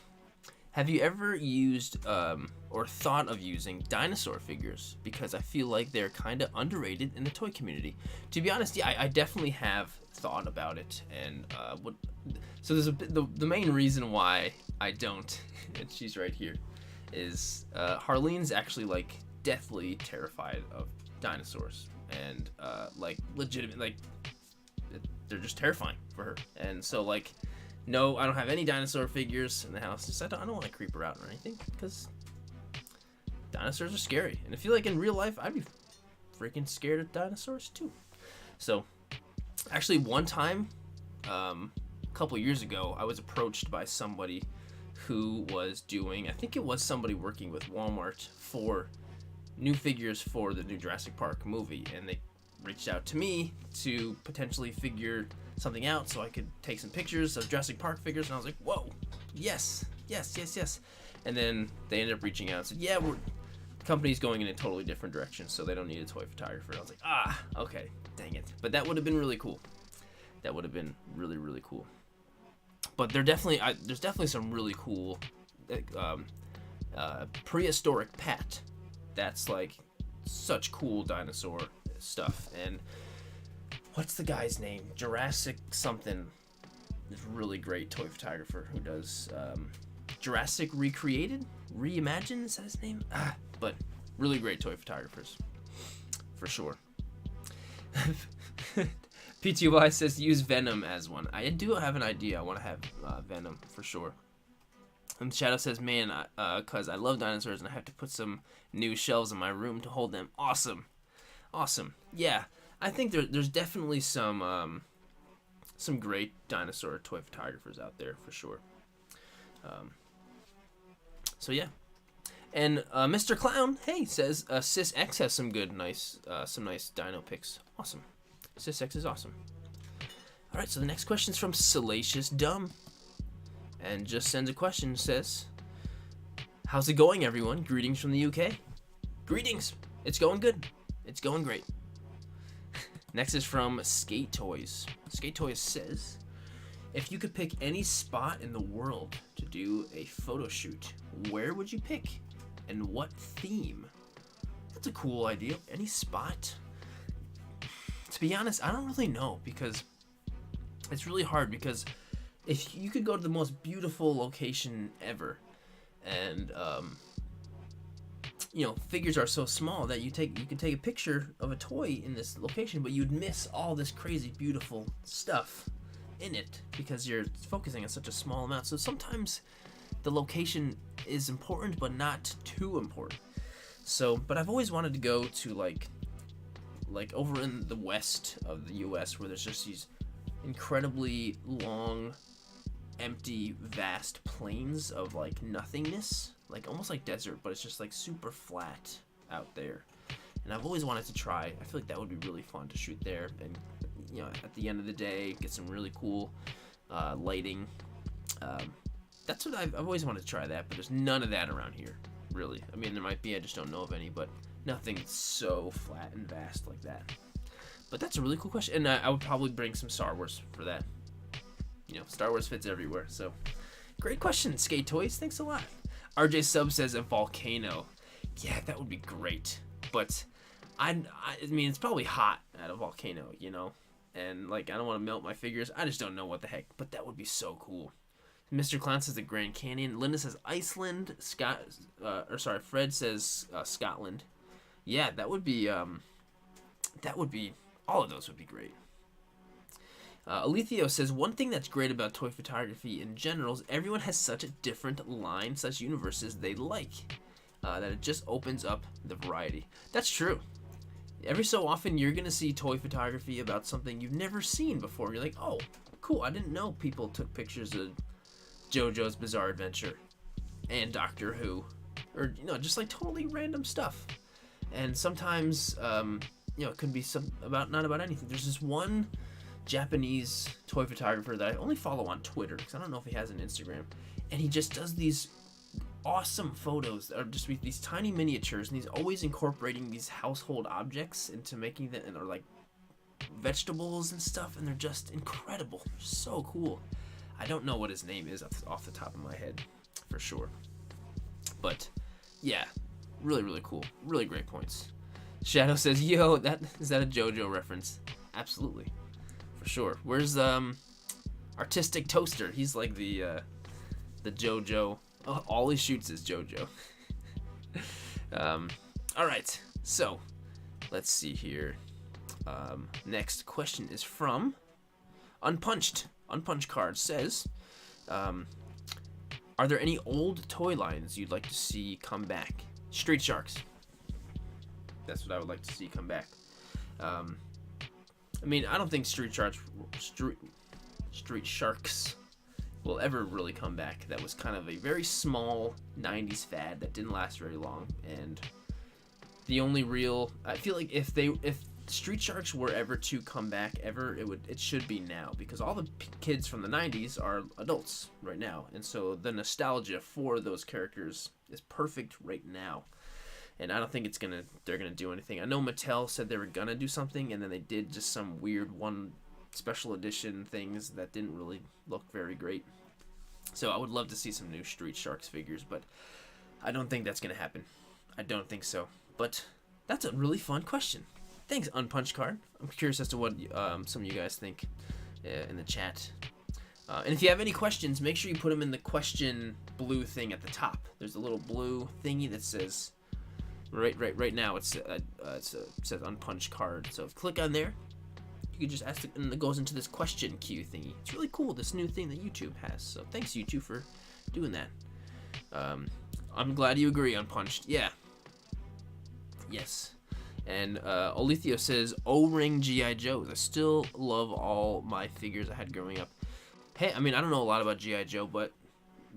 have you ever used or thought of using dinosaur figures? Because I feel like they're kind of underrated in the toy community. To be honest, yeah, I definitely have thought about it. And so there's the main reason why I don't, and she's right here, is Harlene's actually like deathly terrified of dinosaurs. And like legitimate, like they're just terrifying for her. And so like, no, I don't have any dinosaur figures in the house. Just I don't want to creep her out or anything, because dinosaurs are scary. And I feel like in real life I'd be freaking scared of dinosaurs too. So actually one time, a couple years ago, I was approached by somebody who was doing, I think it was somebody working with Walmart for new figures for the new Jurassic Park movie, and they reached out to me to potentially figure something out so I could take some pictures of Jurassic Park figures, and I was like, whoa, yes. And then they ended up reaching out and said, yeah, the company's going in a totally different direction, so they don't need a toy photographer. And I was like, okay, dang it. But that would have been really cool. That would have been really, really cool. But there's definitely some really cool prehistoric Pat. That's like such cool dinosaur stuff. And what's the guy's name? Jurassic something is really great toy photographer who does Jurassic Reimagined, is that his name? But really great toy photographers for sure. PTY says use Venom as one. I do have an idea. I want to have Venom for sure. And Shadow says, man, cause I love dinosaurs and I have to put some new shelves in my room to hold them. Awesome. Yeah, I think there's definitely some great dinosaur toy photographers out there for sure. So yeah. And Mr. Clown, hey, says Sis X has some nice dino pics. Awesome. Sis X is awesome. All right, so the next question is from Salacious Dumb. and just sends a question. Says, "How's it going, everyone? Greetings from the UK." Greetings. It's going good. It's going great. Next is from Skate Toys. Skate Toys says, "If you could pick any spot in the world to do a photo shoot, where would you pick, and what theme?" That's a cool idea. Any spot? To be honest, I don't really know, because it's really hard, because if you could go to the most beautiful location ever, and figures are so small that you could take a picture of a toy in this location, but you'd miss all this crazy beautiful stuff in it because you're focusing on such a small amount. So sometimes the location is important, but not too important. So, but I've always wanted to go to like over in the west of the US, where there's just these incredibly long, empty, vast plains of like nothingness, like almost like desert, but it's just like super flat out there. And I've always wanted to try. I feel like that would be really fun to shoot there, and at the end of the day, get some really cool lighting. That's what I've always wanted to try that, but there's none of that around here, really. I mean, there might be, I just don't know of any, but nothing so flat and vast like that. But that's a really cool question, and I would probably bring some Star Wars for that. Star Wars fits everywhere, so great question, Skate Toys. Thanks a lot. RJ Sub says a volcano. Yeah, that would be great, but I mean, it's probably hot at a volcano, and like, I don't want to melt my figures. I just don't know what the heck, but that would be so cool. Mr. Clown says the Grand Canyon. Linda says Iceland. Fred says Scotland. Yeah, that would be all of those would be great. Alethio says, "One thing that's great about toy photography in general is everyone has such a different line, such universes they like, that it just opens up the variety." That's true. Every so often, you're going to see toy photography about something you've never seen before. You're like, oh, cool, I didn't know people took pictures of JoJo's Bizarre Adventure and Doctor Who, or just like totally random stuff. And sometimes it could be not about anything. There's this one Japanese toy photographer that I only follow on Twitter, because I don't know if he has an Instagram, and he just does these awesome photos that are just these tiny miniatures, and he's always incorporating these household objects into making them, and they're like vegetables and stuff, and they're just incredible. They're so cool. I don't know what his name is off the top of my head for sure, but yeah, really, really cool. Really great points. Shadow says, "Yo, is that a JoJo reference?" Absolutely, for sure. Where's Artistic Toaster? He's like the JoJo. Oh, all he shoots is JoJo. All right, so let's see here. Next question is from Unpunched. Unpunched Card says, "Are there any old toy lines you'd like to see come back?" Street Sharks. That's what I would like to see come back. I mean, I don't think Street Sharks will ever really come back. That was kind of a very small 90s fad that didn't last very long, and the only real, I feel like if Street Sharks were ever to come back ever, it should be now, because all the kids from the 90s are adults right now, and so the nostalgia for those characters is perfect right now. And I don't think they're gonna do anything. I know Mattel said they were gonna do something, and then they did just some weird one special edition things that didn't really look very great. So I would love to see some new Street Sharks figures, but I don't think that's gonna happen. I don't think so. But that's a really fun question. Thanks, Unpunched Card. I'm curious as to what some of you guys think in the chat. And if you have any questions, make sure you put them in the question blue thing at the top. There's a little blue thingy that says, right now, it says Unpunched Card. So if you click on there, you can just ask it, and it goes into this question queue thingy. It's really cool, this new thing that YouTube has. So thanks, YouTube, for doing that. I'm glad you agree, Unpunched. Yeah. Yes. And Olethio says, O-ring G.I. Joes. I still love all my figures I had growing up. Hey, I mean, I don't know a lot about G.I. Joe, but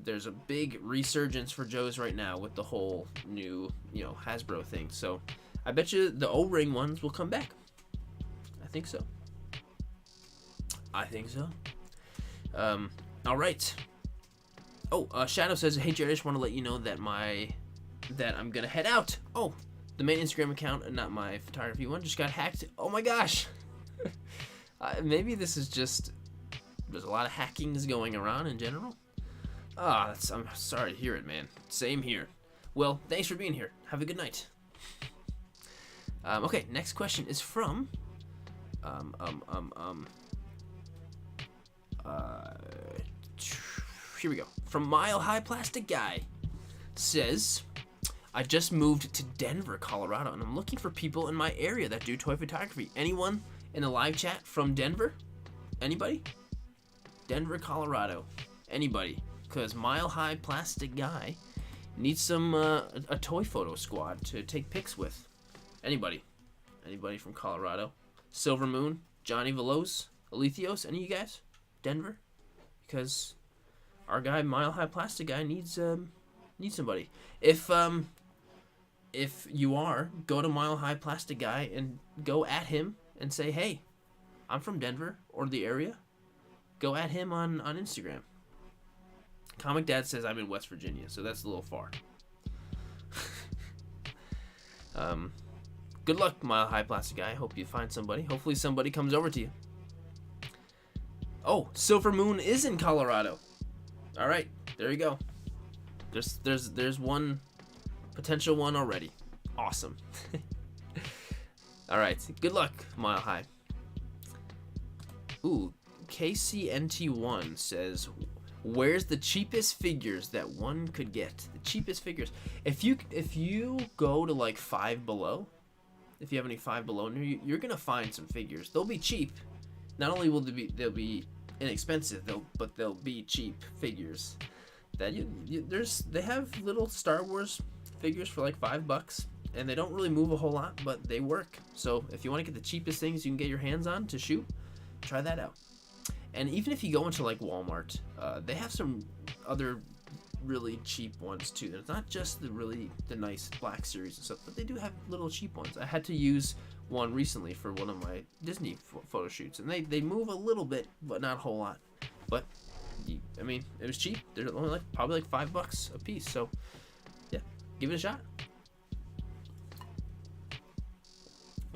there's a big resurgence for Joes right now with the whole new, Hasbro thing. So I bet you the O-ring ones will come back. I think so. All right. Oh, Shadow says, "Hey Jared, I just want to let you know that I'm gonna head out." Oh, the main Instagram account, not my photography one, just got hacked. Oh my gosh. Maybe this is just there's a lot of hackings going around in general. I'm sorry to hear it, man. Same here. Well, thanks for being here. Have a good night. Okay, next question is from here we go. From Mile High Plastic Guy. Says, I just moved to Denver, Colorado, and I'm looking for people in my area that do toy photography. Anyone in the live chat from Denver? Anybody? Denver, Colorado. Anybody? Because Mile High Plastic Guy needs some a toy photo squad to take pics with. Anybody? Anybody from Colorado? Silver Moon, Johnny Veloz, Alethios, any of you guys? Denver? Because our guy, Mile High Plastic Guy, needs somebody. If you are, go to Mile High Plastic Guy and go at him and say, hey, I'm from Denver or the area. Go at him on Instagram. Comic Dad says I'm in West Virginia, so that's a little far. Good luck, Mile High Plastic Guy. Hope you find somebody. Hopefully somebody comes over to you. Oh, Silver Moon is in Colorado. All right, there you go. There's one potential one already. Awesome. All right, good luck, Mile High. Ooh, KCNT1 says, where's the cheapest figures that one could get? The cheapest figures. If you go to like Five Below, if you have any Five Below near you, you're gonna find some figures. They'll be cheap. Not only will they'll be inexpensive, but they'll be cheap figures. That they have little Star Wars figures for like $5, and they don't really move a whole lot, but they work. So if you want to get the cheapest things you can get your hands on to shoot, try that out. And even if you go into like Walmart, they have some other really cheap ones too. It's not just the nice Black Series and stuff, but they do have little cheap ones. I had to use one recently for one of my Disney photo shoots, and they move a little bit, but not a whole lot. But I mean, it was cheap. They're only probably like $5 a piece. So yeah, give it a shot.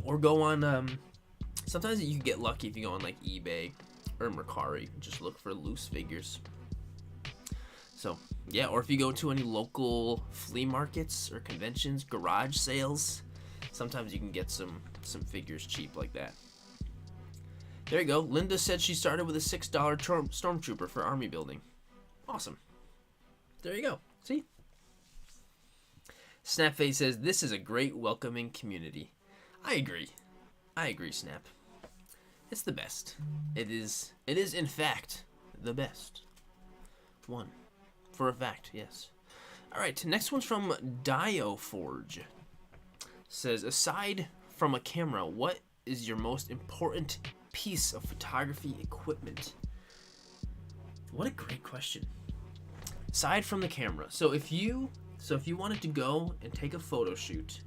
Or go on. Sometimes you can get lucky if you go on like eBay or Mercari. Just look for loose figures. So yeah, or if you go to any local flea markets or conventions, garage sales, sometimes you can get some figures cheap like that. There you go. Linda said she started with a $6 Stormtrooper for army building. Awesome. There you go. See? Snapface says, this is a great welcoming community. I agree. Snap. It's the best. It is in fact the best. One. For a fact, yes. Alright, next one's from Dioforge. Says, aside from a camera, what is your most important piece of photography equipment? What a great question. Aside from the camera, so if you wanted to go and take a photo shoot,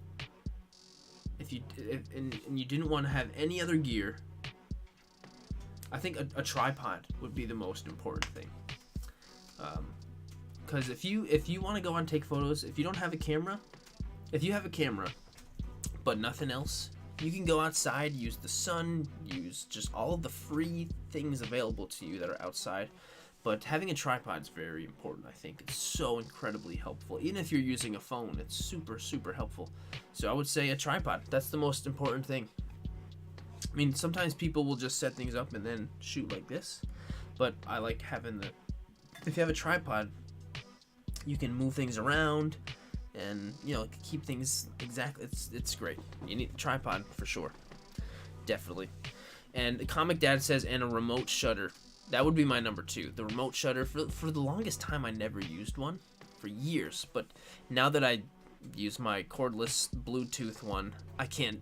and you didn't want to have any other gear, I think a tripod would be the most important thing. Because if you want to go and take photos, if you don't have a camera, if you have a camera but nothing else, you can go outside, use the sun, use just all of the free things available to you that are outside. But having a tripod is very important, I think. It's so incredibly helpful. Even if you're using a phone, it's super, super helpful. So I would say a tripod. That's the most important thing. I mean, sometimes people will just set things up and then shoot like this. But I like having if you have a tripod, you can move things around and, keep things exactly. It's great. You need a tripod for sure. Definitely. And Comic Dad says, and a remote shutter. That would be my number 2. The remote shutter. For the longest time, I never used one for years. But now that I use my cordless Bluetooth one, I can't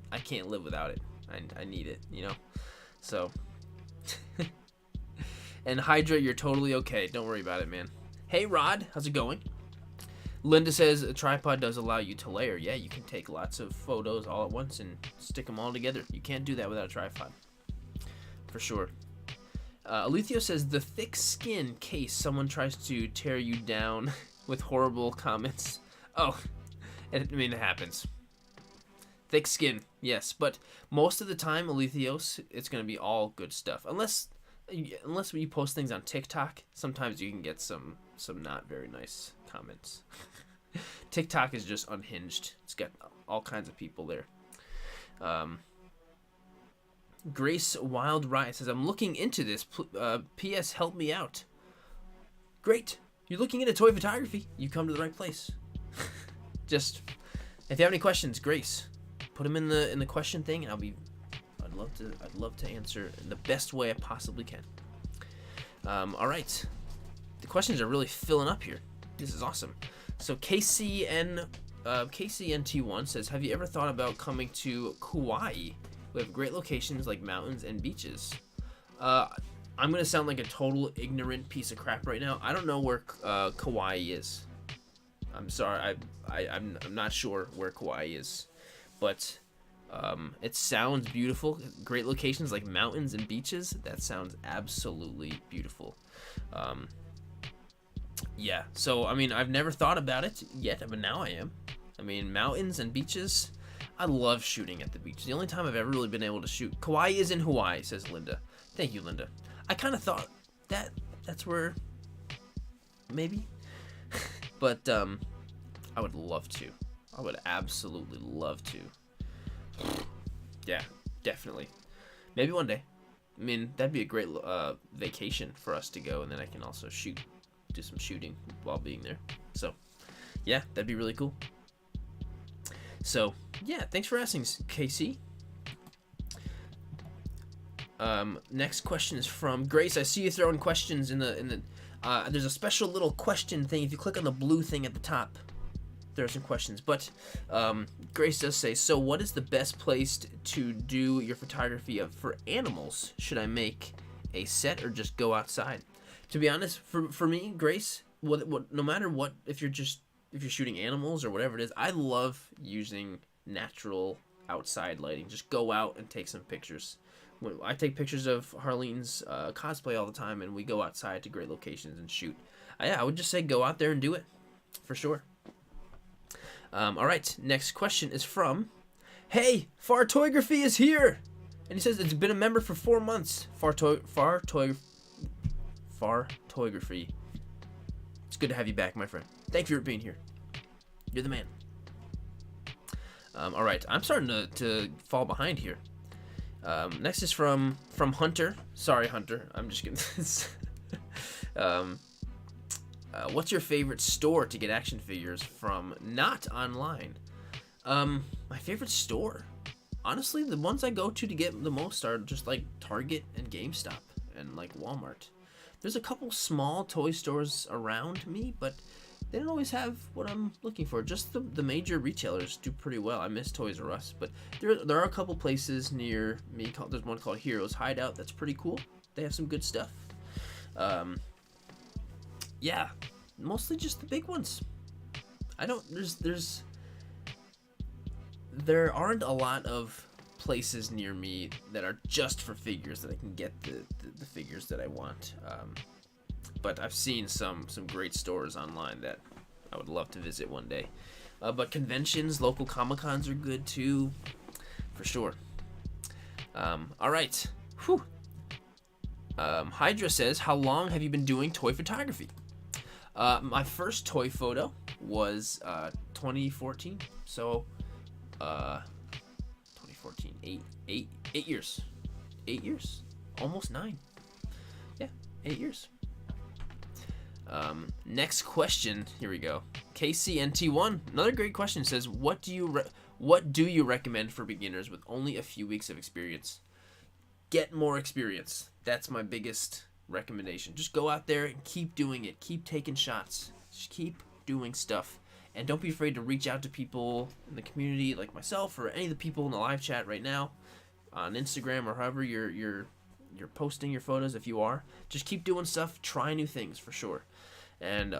live without it. I need it, So. And Hydra, you're totally okay. Don't worry about it, man. Hey, Rod, how's it going? Linda says a tripod does allow you to layer. Yeah, you can take lots of photos all at once and stick them all together. You can't do that without a tripod. For sure. Alethio says the thick skin case someone tries to tear you down with horrible comments. Oh, I mean, it happens. Thick skin, yes, but most of the time, Alethios, it's gonna be all good stuff. Unless when you post things on TikTok, sometimes you can get some not very nice comments. TikTok is just unhinged. It's got all kinds of people there. Grace Wild Riot says, I'm looking into this. P.S. Help me out. Great. You're looking into toy photography. You come to the right place. Just, if you have any questions, Grace, put them in the question thing, and I'd love to answer in the best way I possibly can. All right. The questions are really filling up here. This is awesome. So KCNT1 says, have you ever thought about coming to Kauai? We have great locations like mountains and beaches. I'm gonna sound like a total ignorant piece of crap right now. I don't know where Kauai is. I'm sorry. I'm not sure where Kauai is, but it sounds beautiful. Great locations like mountains and beaches. That sounds absolutely beautiful. Yeah. So I mean, I've never thought about it yet, but now I am. I mean, mountains and beaches. I love shooting at the beach. The only time I've ever really been able to shoot. Kauai is in Hawaii, says Linda. Thank you, Linda. I kind of thought that's where, maybe. But I would love to. I would absolutely love to. Yeah, definitely. Maybe one day. I mean, that'd be a great vacation for us to go, and then I can also do some shooting while being there. So, yeah, that'd be really cool. So, yeah, thanks for asking, KC. Next question is from Grace. I see you throwing questions in the there's a special little question thing. If you click on the blue thing at the top, there are some questions. But Grace does say, so what is the best place to do your photography for animals? Should I make a set or just go outside? To be honest, for me, Grace, no matter what, if you're shooting animals or whatever it is, I love using natural outside lighting. Just go out and take some pictures. I take pictures of Harlene's cosplay all the time, and we go outside to great locations and shoot. Yeah, I would just say go out there and do it, for sure. All right, next question is from, hey, Fartography is here! And he says it's been a member for 4 months. Fartography. It's good to have you back, my friend. Thank you for being here. You're the man. All right, I'm starting to fall behind here. Next is from Hunter. Sorry, Hunter. I'm just kidding. What's your favorite store to get action figures from? Not online. My favorite store? Honestly, the ones I go to get the most are just like Target and GameStop and like Walmart. There's a couple small toy stores around me, but they don't always have what I'm looking for. Just the major retailers do pretty well. I miss Toys R Us, but there are a couple places near me. There's one called Heroes Hideout that's pretty cool. They have some good stuff. Yeah, mostly just the big ones. There aren't a lot of places near me that are just for figures that I can get the figures that I want. But I've seen some great stores online that I would love to visit one day. But conventions, local Comic-Cons are good too, for sure. All right. Whew. Hydra says, how long have you been doing toy photography? My first toy photo was 2014. So 2014, 8 years. 8 years. Almost 9. Yeah, 8 years. Next question. Here we go. KCNT1. Another great question says, what do you recommend for beginners with only a few weeks of experience? Get more experience. That's my biggest recommendation. Just go out there and keep doing it. Keep taking shots. Just keep doing stuff. And don't be afraid to reach out to people in the community like myself or any of the people in the live chat right now on Instagram or however you're posting your photos. If you are, just keep doing stuff. Try new things for sure. And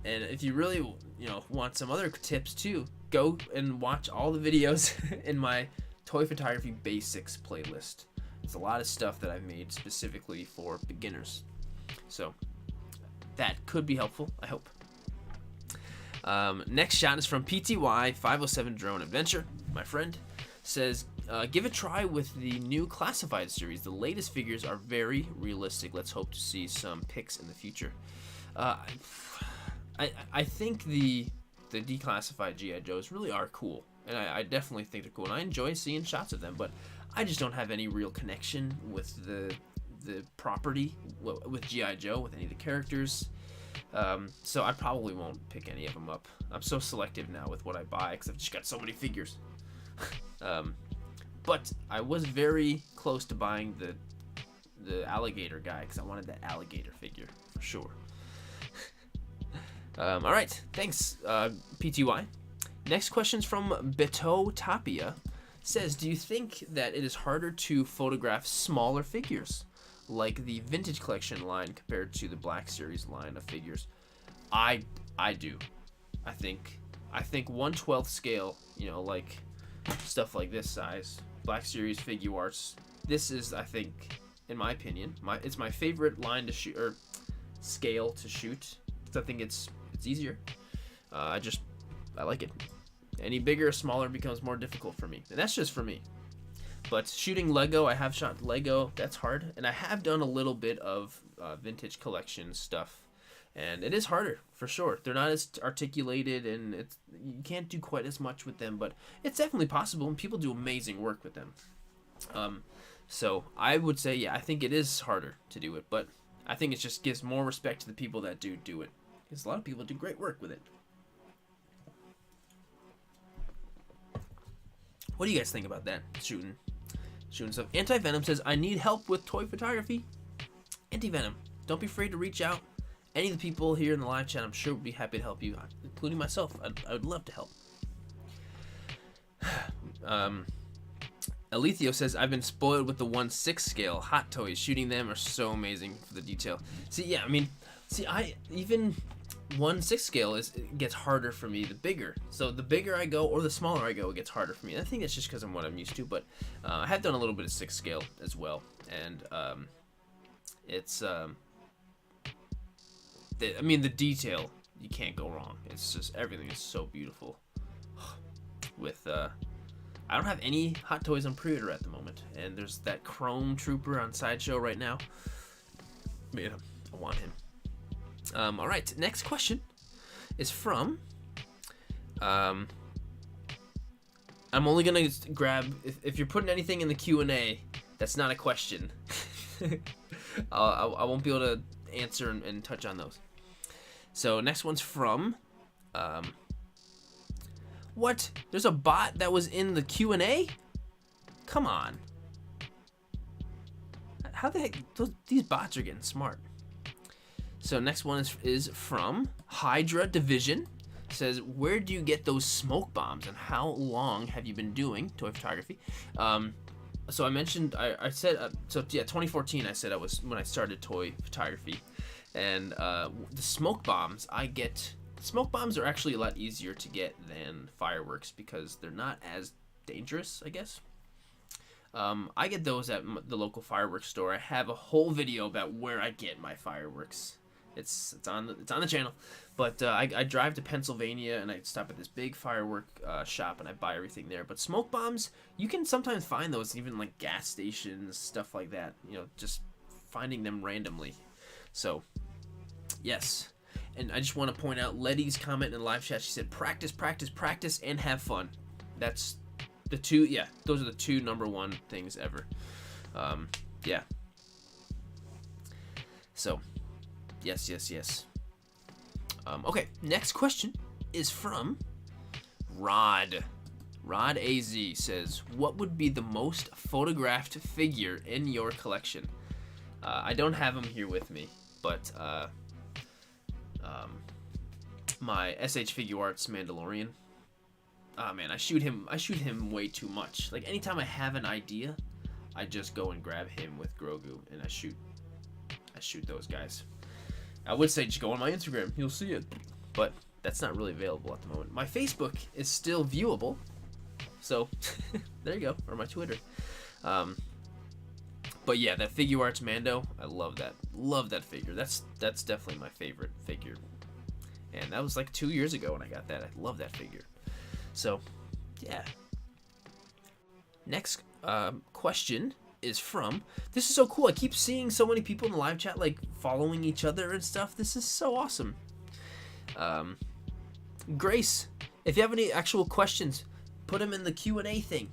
if you really want some other tips too, go and watch all the videos in my toy photography basics playlist. It's a lot of stuff that I've made specifically for beginners. So that could be helpful, I hope. Next shot is from PTY 507 Drone Adventure. My friend says, give a try with the new Classified series. The latest figures are very realistic. Let's hope to see some pics in the future. I think the declassified G.I. Joes really are cool, and I definitely think they're cool, and I enjoy seeing shots of them, but I just don't have any real connection with the property, with G.I. Joe, with any of the characters. So I probably won't pick any of them up. I'm so selective now with what I buy because I've just got so many figures. But I was very close to buying the alligator guy because I wanted that alligator figure for sure. All right, thanks, PTY. Next question's from Beto Tapia. Says, do you think that it is harder to photograph smaller figures, like the vintage collection line, compared to the Black Series line of figures? I do. I think 1/12 scale, like stuff like this size, Black Series figure arts. This is, I think, in my opinion, it's my favorite line to shoot, or scale to shoot. I think it's easier. I like it. Any bigger or smaller becomes more difficult for me, and that's just for me. But shooting Lego, I have shot Lego. That's hard, and I have done a little bit of vintage collection stuff, and it is harder for sure. They're not as articulated, and you can't do quite as much with them, but it's definitely possible, and people do amazing work with them. So I would say, yeah, I think it is harder to do it, but I think it just gives more respect to the people that do it, because a lot of people do great work with it. What do you guys think about that? Shooting stuff. Anti-Venom says, I need help with toy photography. Anti-Venom, don't be afraid to reach out. Any of the people here in the live chat, I'm sure would be happy to help you, including myself. I would love to help. Alethio says, I've been spoiled with the 1/6 scale hot toys. Shooting them are so amazing for the detail. I even 1/6 scale it gets harder for me the bigger. So the bigger I go or the smaller I go, it gets harder for me. I think it's just because I'm what I'm used to, but I have done a little bit of 6 scale as well, and it's the detail, you can't go wrong. It's just, everything is so beautiful. With I don't have any hot toys on pre-order at the moment, and there's that Chrome Trooper on Sideshow right now. Man, I want him. All right, next question is from, I'm only gonna grab, if you're putting anything in the Q&A that's not a question, I won't be able to answer and touch on those. So next one's from, what? There's a bot that was in the Q&A? Come on. How the heck, these bots are getting smart. So next one is from Hydra Division. Says, where do you get those smoke bombs, and how long have you been doing toy photography? So I mentioned, I said, 2014 I said I was when I started toy photography. And the smoke bombs smoke bombs are actually a lot easier to get than fireworks because they're not as dangerous, I guess. I get those at the local fireworks store. I have a whole video about where I get my fireworks. It's on the channel, but I drive to Pennsylvania and I stop at this big firework shop and I buy everything there. But smoke bombs, you can sometimes find those even like gas stations, stuff like that. Just finding them randomly. So, yes. And I just want to point out Letty's comment in the live chat. She said, practice, practice, practice, and have fun. That's the two. Yeah, those are the two #1 things ever. Yeah. So. Yes. Okay, next question is from Rod. Rod AZ says, what would be the most photographed figure in your collection? I don't have him here with me, but my SH Figure Arts Mandalorian. Oh man, I shoot him way too much. Like anytime I have an idea, I just go and grab him with Grogu and I shoot those guys. I would say just go on my Instagram, you'll see it, but that's not really available at the moment. My Facebook is still viewable, so there you go, or my Twitter. But yeah, that Figure Arts Mando, I love that. Love that figure. That's definitely my favorite figure. And that was like 2 years ago when I got that. I love that figure. So, yeah. Next question is from... This is so cool. I keep seeing so many people in the live chat, like, following each other and stuff. This is so awesome. Grace, if you have any actual questions, put them in the Q&A thing.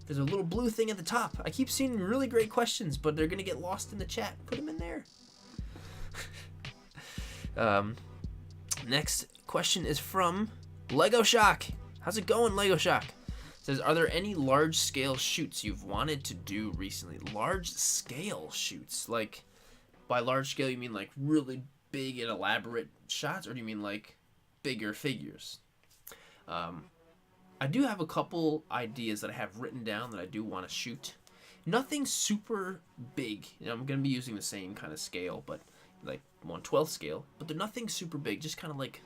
There's a little blue thing at the top. I keep seeing really great questions, but they're going to get lost in the chat. Put them in there. Next question is from Lego Shock. How's it going, Lego Shock? It says, are there any large-scale shoots you've wanted to do recently? Large-scale shoots? Like, by large scale, you mean like really big and elaborate shots, or do you mean like bigger figures? I do have a couple ideas that I have written down that I do want to shoot. Nothing super big. You know, I'm going to be using the same kind of scale, but like 1/12 scale. But they're nothing super big. Just kind of like,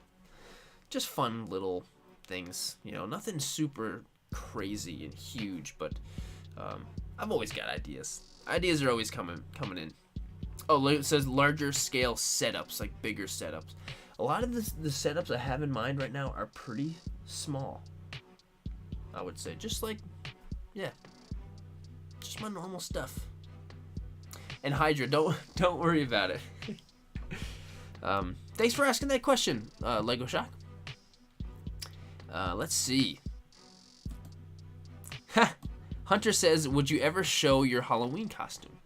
just fun little things. You know, nothing super crazy and huge. But I've always got ideas. Ideas are always coming in. Oh, it says larger scale setups, like bigger setups. A lot of the setups I have in mind right now are pretty small. I would say just like, yeah, just my normal stuff. And Hydra, don't worry about it. Thanks for asking that question, Lego Shock. Let's see. Hunter says, would you ever show your Halloween costume?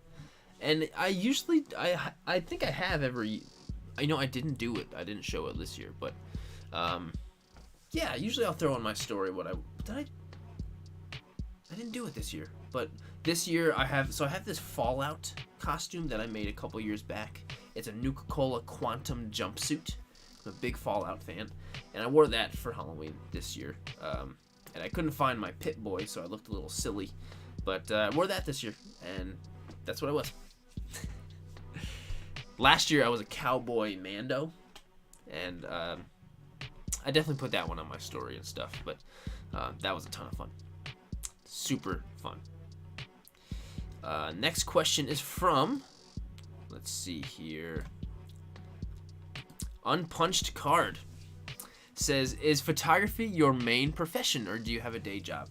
And I usually, I think I have every, I know I didn't do it. I didn't show it this year, but yeah, usually I'll throw on my story what I didn't do it this year, but this year I have this Fallout costume that I made a couple years back. It's a Nuka-Cola Quantum jumpsuit. I'm a big Fallout fan, and I wore that for Halloween this year. And I couldn't find my Pip-Boy, so I looked a little silly, but I wore that this year, and that's what I was. Last year I was a Cowboy Mando, and I definitely put that one on my story and stuff, but that was a ton of fun. Super fun. Next question is from, let's see here, Unpunched Card. Says, is photography your main profession, or do you have a day job?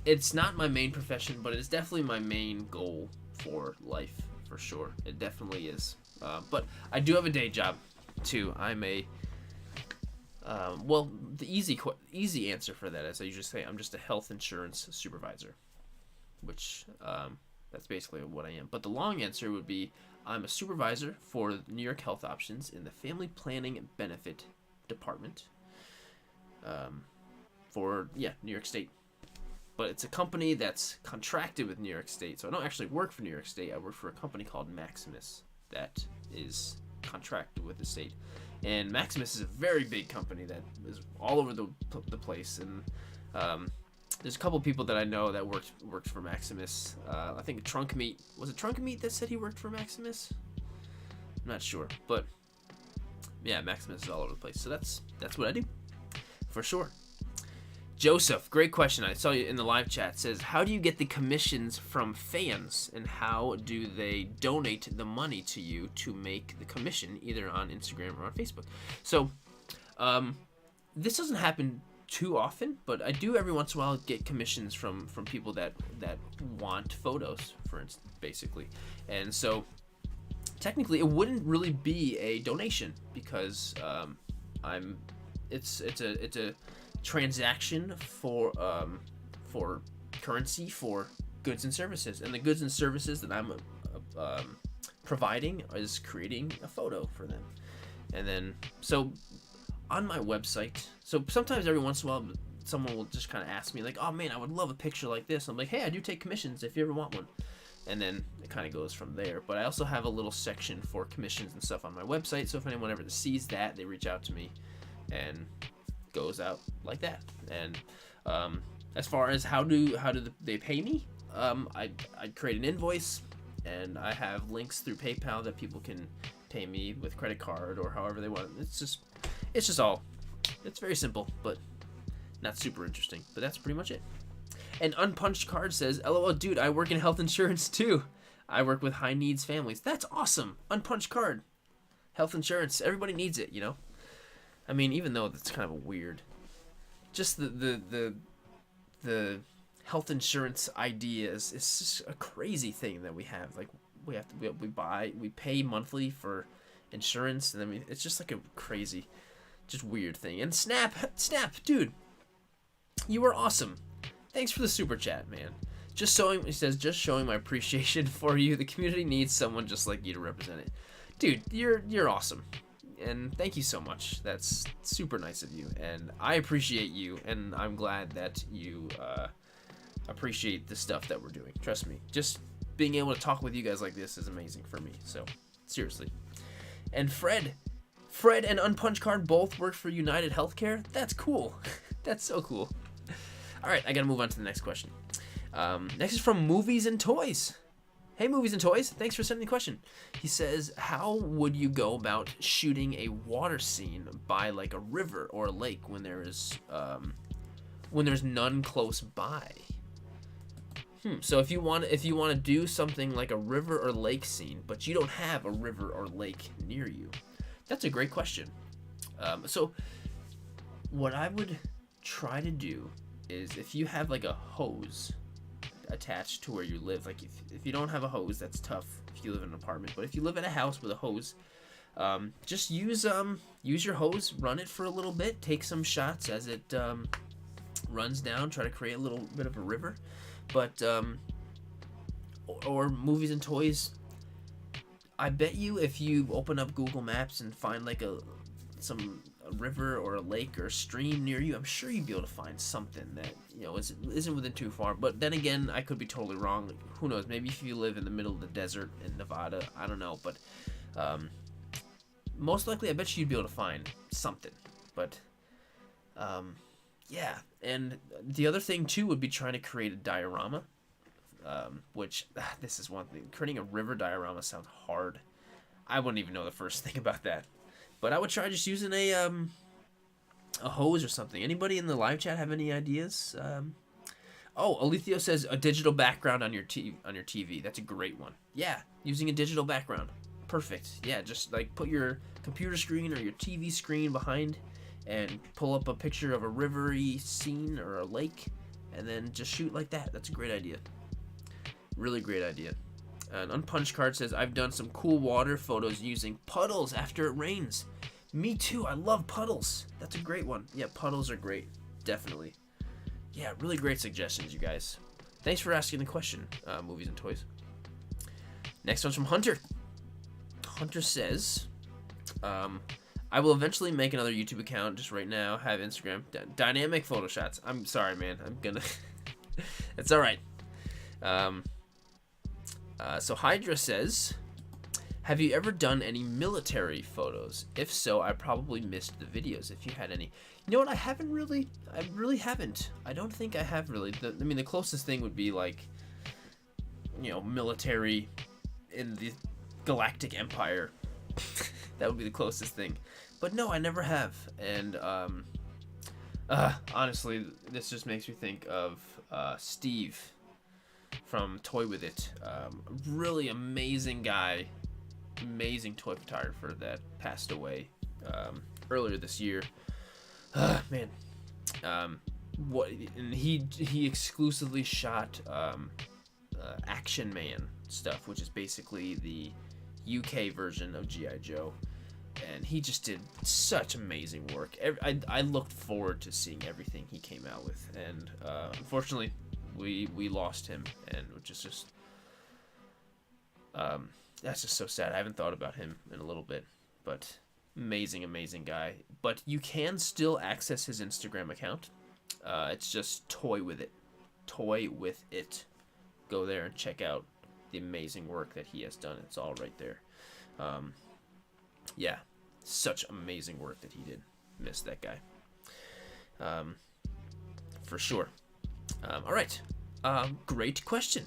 It's not my main profession, but it's definitely my main goal for life, for sure. It definitely is. But I do have a day job too. I'm a well, the easy answer for that, as I usually say, I'm just a health insurance supervisor, which that's basically what I am. But the long answer would be, I'm a supervisor for New York Health Options in the Family Planning and Benefit Department for New York State. But it's a company that's contracted with New York State, so I don't actually work for New York State. I work for a company called Maximus that is contracted with the state. And Maximus is a very big company that is all over the place, and there's a couple people that I know that worked for Maximus. I think Trunk Meat, was it Trunk Meat that said he worked for Maximus? I'm not sure, but yeah, Maximus is all over the place. So that's what I do, for sure. Joseph, great question. I saw you in the live chat. Says, how do you get the commissions from fans, and how do they donate the money to you to make the commission, either on Instagram or on Facebook? So, this doesn't happen too often, but I do every once in a while get commissions from people that want photos, for instance, basically. And so, technically, it wouldn't really be a donation because it's a transaction for currency for goods and services, and the goods and services that I'm providing is creating a photo for them. And then so on my website, so sometimes every once in a while someone will just kind of ask me like, oh man, I would love a picture like this. I'm like, hey, I do take commissions if you ever want one. And then it kind of goes from there. But I also have a little section for commissions and stuff on my website, so if anyone ever sees that, they reach out to me, and goes out like that. And as far as how do they pay me, I create an invoice, and I have links through PayPal that people can pay me with credit card or however they want. It's very simple, but not super interesting. But that's pretty much it. And Unpunched Card says, LOL, dude, I work in health insurance too. I work with high needs families. That's awesome. Unpunched card. Health insurance. Everybody needs it, you know? I mean, even though that's kind of weird. Just the health insurance ideas is just a crazy thing that we have. Like, we pay monthly for insurance, and then it's just like a crazy, just weird thing. And Snap, dude, you are awesome. Thanks for the super chat, man. He says, just showing my appreciation for you. The community needs someone just like you to represent it. Dude, you're awesome. And thank you so much. That's super nice of you. And I appreciate you, and I'm glad that you appreciate the stuff that we're doing. Trust me. Just being able to talk with you guys like this is amazing for me. So, seriously. And Fred and Unpunched Card both work for United Healthcare. That's cool. That's so cool. All right, I got to move on to the next question. Next is from Movies and Toys. Hey, Movies and Toys, thanks for sending the question. He says, how would you go about shooting a water scene by like a river or a lake when there's none close by? So if you want to do something like a river or lake scene, but you don't have a river or lake near you, that's a great question. So what I would try to do is, if you have like a hose attached to where you live, like if you don't have a hose, that's tough if you live in an apartment, but if you live in a house with a hose, just use your hose, run it for a little bit, take some shots as it runs down, try to create a little bit of a river. But or Movies and Toys, I bet you if you open up Google Maps and find like a river or a lake or a stream near you, I'm sure you'd be able to find something that, you know, isn't within too far. But then again, I could be totally wrong. Who knows? Maybe if you live in the middle of the desert in Nevada, I don't know. But most likely, I bet you'd be able to find something. But yeah. And the other thing too would be trying to create a diorama, which this is one thing. Creating a river diorama sounds hard. I wouldn't even know the first thing about that. But I would try just using a hose or something. Anybody in the live chat have any ideas? Alethio says a digital background on your TV. That's a great one. Yeah, using a digital background. Perfect. Yeah, just like put your computer screen or your TV screen behind and pull up a picture of a rivery scene or a lake, and then just shoot like that. That's a great idea. Really great idea. An Unpunched Card says, I've done some cool water photos using puddles after it rains. Me too. I love puddles. That's a great one. Yeah, puddles are great. Definitely. Yeah, really great suggestions, you guys. Thanks for asking the question, Movies and Toys. Next one's from Hunter. Hunter says, I will eventually make another YouTube account. Just right now, have Instagram. Dynamic photo shots. I'm sorry, man. I'm gonna... It's all right. So Hydra says, have you ever done any military photos? If so, I probably missed the videos if you had any. You know what? I really haven't. I don't think I have really. The closest thing would be like, you know, military in the Galactic Empire. That would be the closest thing. But no, I never have. And honestly, this just makes me think of Steve from Toy With It. Really amazing guy, amazing toy photographer that passed away earlier this year. Man, and he exclusively shot Action Man stuff, which is basically the UK version of G.I. Joe, and he just did such amazing work. I looked forward to seeing everything he came out with, and unfortunately we lost him, and which is just that's just so sad. I haven't thought about him in a little bit, but amazing guy. But you can still access his Instagram account. It's just Toy With It. Go there and check out the amazing work that he has done. It's all right there. Yeah, such amazing work that he did. Miss that guy. For sure. All right. Great question,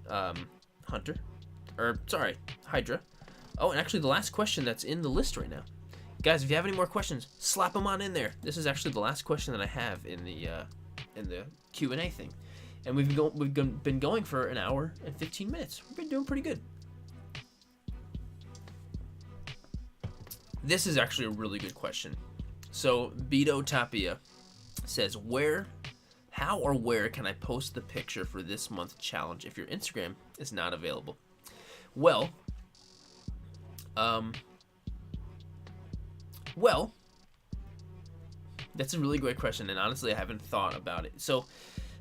Hunter. Hydra. Oh, and actually the last question that's in the list right now. Guys, if you have any more questions, slap them on in there. This is actually the last question that I have in the Q&A thing. And been going for an hour and 15 minutes. We've been doing pretty good. This is actually a really good question. So Beto Tapia says, how or where can I post the picture for this month's challenge if your Instagram is not available? Well, that's a really great question, and honestly, I haven't thought about it. So,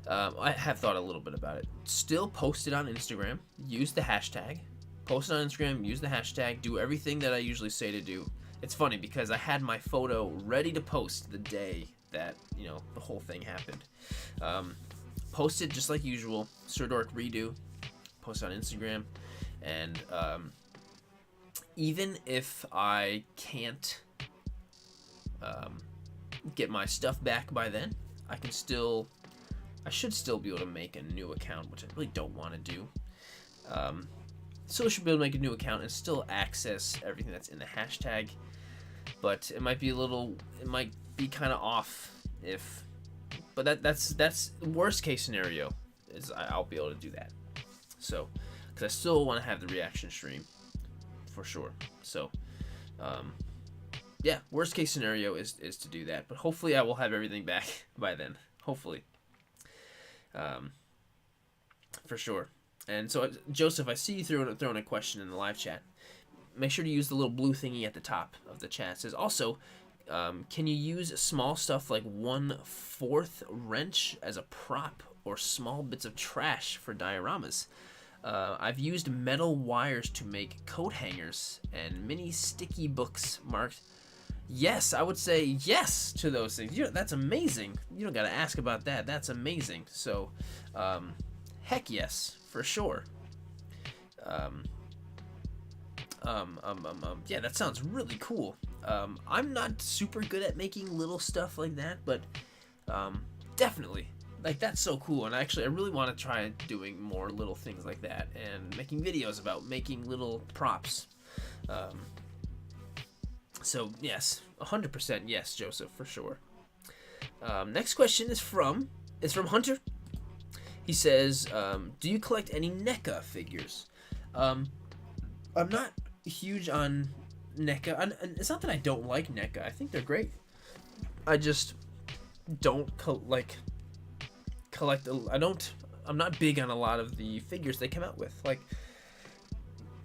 I have thought a little bit about it. Still post it on Instagram. Use the hashtag. Post it on Instagram. Use the hashtag. Do everything that I usually say to do. It's funny because I had my photo ready to post the day that, the whole thing happened. Post it just like usual. Sirdork redo. Post it on Instagram. And even if I can't get my stuff back by then, I should still be able to make a new account, which I really don't want to do. Still should be able to make a new account and still access everything that's in the hashtag, but it might be kind of off but that's worst case scenario is I'll be able to do that. So, because I still want to have the reaction stream for sure. So, yeah, worst case scenario is to do that, but hopefully I will have everything back by then. Hopefully, for sure. And so, Joseph, I see you throwing a question in the live chat. Make sure to use the little blue thingy at the top of the chat. It says also, can you use small stuff like 1/4 wrench as a prop or small bits of trash for dioramas? I've used metal wires to make coat hangers and mini sticky books marked. Yes, I would say yes to those things. That's amazing. You don't gotta ask about that. That's amazing. So, heck yes, for sure. Yeah, that sounds really cool. I'm not super good at making little stuff like that, but definitely. Like, that's so cool, and I really want to try doing more little things like that and making videos about making little props. So, yes, 100% yes, Joseph, for sure. Next question is from Hunter. He says, do you collect any NECA figures? I'm not huge on NECA. And it's not that I don't like NECA. I think they're great. I just don't collect. I'm not big on a lot of the figures they come out with. Like,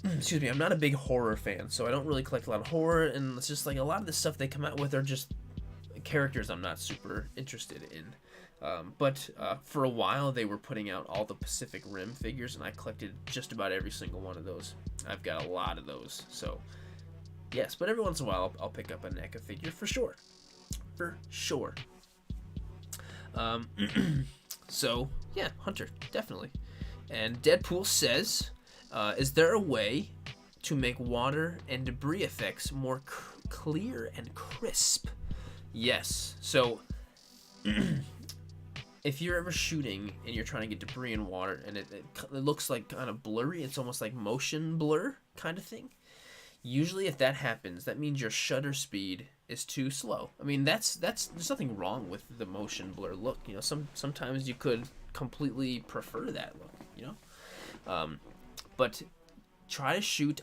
excuse me, I'm not a big horror fan, so I don't really collect a lot of horror, and it's just like a lot of the stuff they come out with are just characters I'm not super interested in. But for a while they were putting out all the Pacific Rim figures, and I collected just about every single one of those. I've got a lot of those, so yes, but every once in a while I'll pick up a NECA figure for sure. For sure. So, yeah, Hunter, definitely. And Deadpool says, is there a way to make water and debris effects more clear and crisp? Yes. So, if you're ever shooting and you're trying to get debris in water and it looks like kind of blurry, it's almost like motion blur kind of thing. Usually if that happens, that means your shutter speed is too slow. I mean, there's nothing wrong with the motion blur look. Sometimes you could completely prefer that look, but try to shoot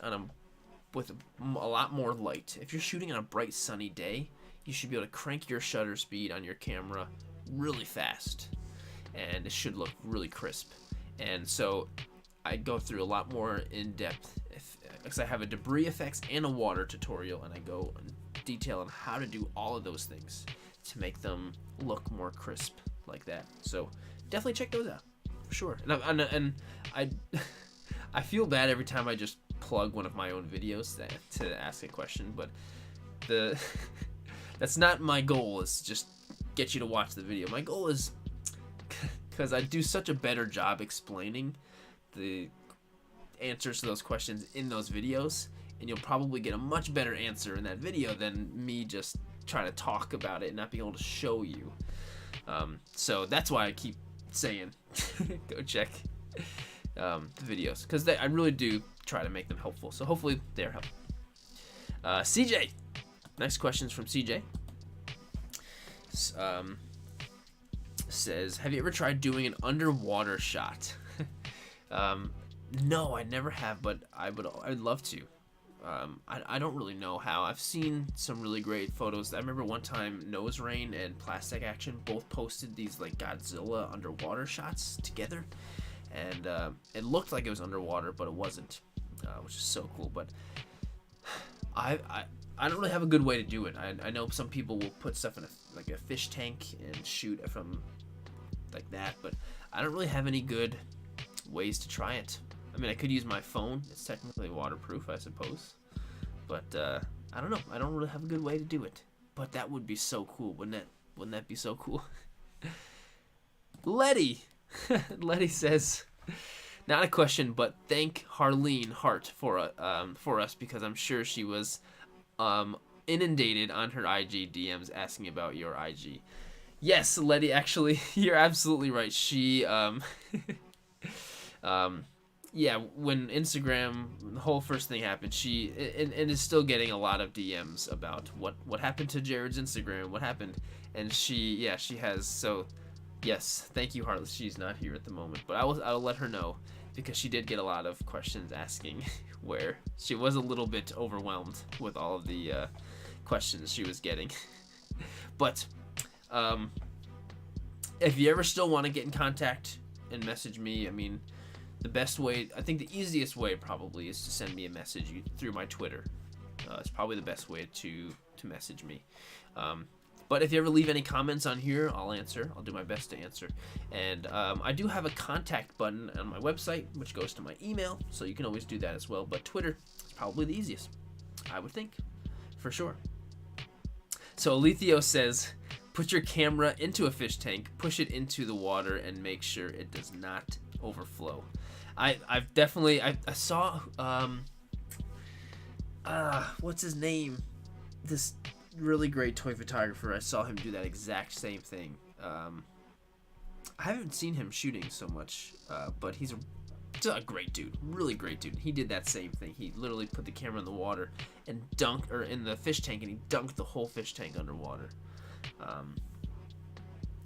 with a lot more light. If you're shooting on a bright sunny day, you should be able to crank your shutter speed on your camera really fast, and it should look really crisp. And so I go through a lot more in depth because I have a debris effects and a water tutorial, and I go in detail on how to do all of those things to make them look more crisp like that. So definitely check those out for sure. And I feel bad every time I just plug one of my own videos to ask a question, but that's not my goal. Is just get you to watch the video. My goal is, because I do such a better job explaining the answers to those questions in those videos, and you'll probably get a much better answer in that video than me just trying to talk about it and not being able to show you. So that's why I keep saying go check the videos, because I really do try to make them helpful. So hopefully they're helpful. CJ, next question's from CJ. says, have you ever tried doing an underwater shot? No, I never have, but I'd love to. I don't really know how. I've seen some really great photos. I remember one time Nose Rain and Plastic Action both posted these like Godzilla underwater shots together, and it looked like it was underwater, but it wasn't, which is so cool. But I don't really have a good way to do it. I know some people will put stuff in a fish tank and shoot from like that, but I don't really have any good ways to try it. I mean, I could use my phone. It's technically waterproof, I suppose. But I don't know. I don't really have a good way to do it. But that would be so cool, wouldn't it? Wouldn't that be so cool? Letty! Letty says, not a question, but thank Harleen Hart for us, because I'm sure she was inundated on her IG DMs asking about your IG. Yes, Letty, actually, you're absolutely right. She yeah, when Instagram, the whole first thing happened, she and is still getting a lot of DMs about what happened to Jared's Instagram, what happened, and she has. So yes, thank you, Harley. She's not here at the moment, but I'll let her know, because she did get a lot of questions asking where she was a little bit overwhelmed with all of the questions she was getting. But if you ever still want to get in contact and message me, I mean, the best way, I think the easiest way probably, is to send me a message through my Twitter. It's probably the best way to message me. But if you ever leave any comments on here, I'll answer. I'll do my best to answer. And I do have a contact button on my website, which goes to my email, so you can always do that as well. But Twitter is probably the easiest, I would think, for sure. So Alethio says, put your camera into a fish tank, push it into the water, and make sure it does not overflow. I've definitely, I saw, what's his name? This really great toy photographer. I saw him do that exact same thing. I haven't seen him shooting so much, but he's a great dude, really great dude. He did that same thing. He literally put the camera in the water and in the fish tank, and he dunked the whole fish tank underwater.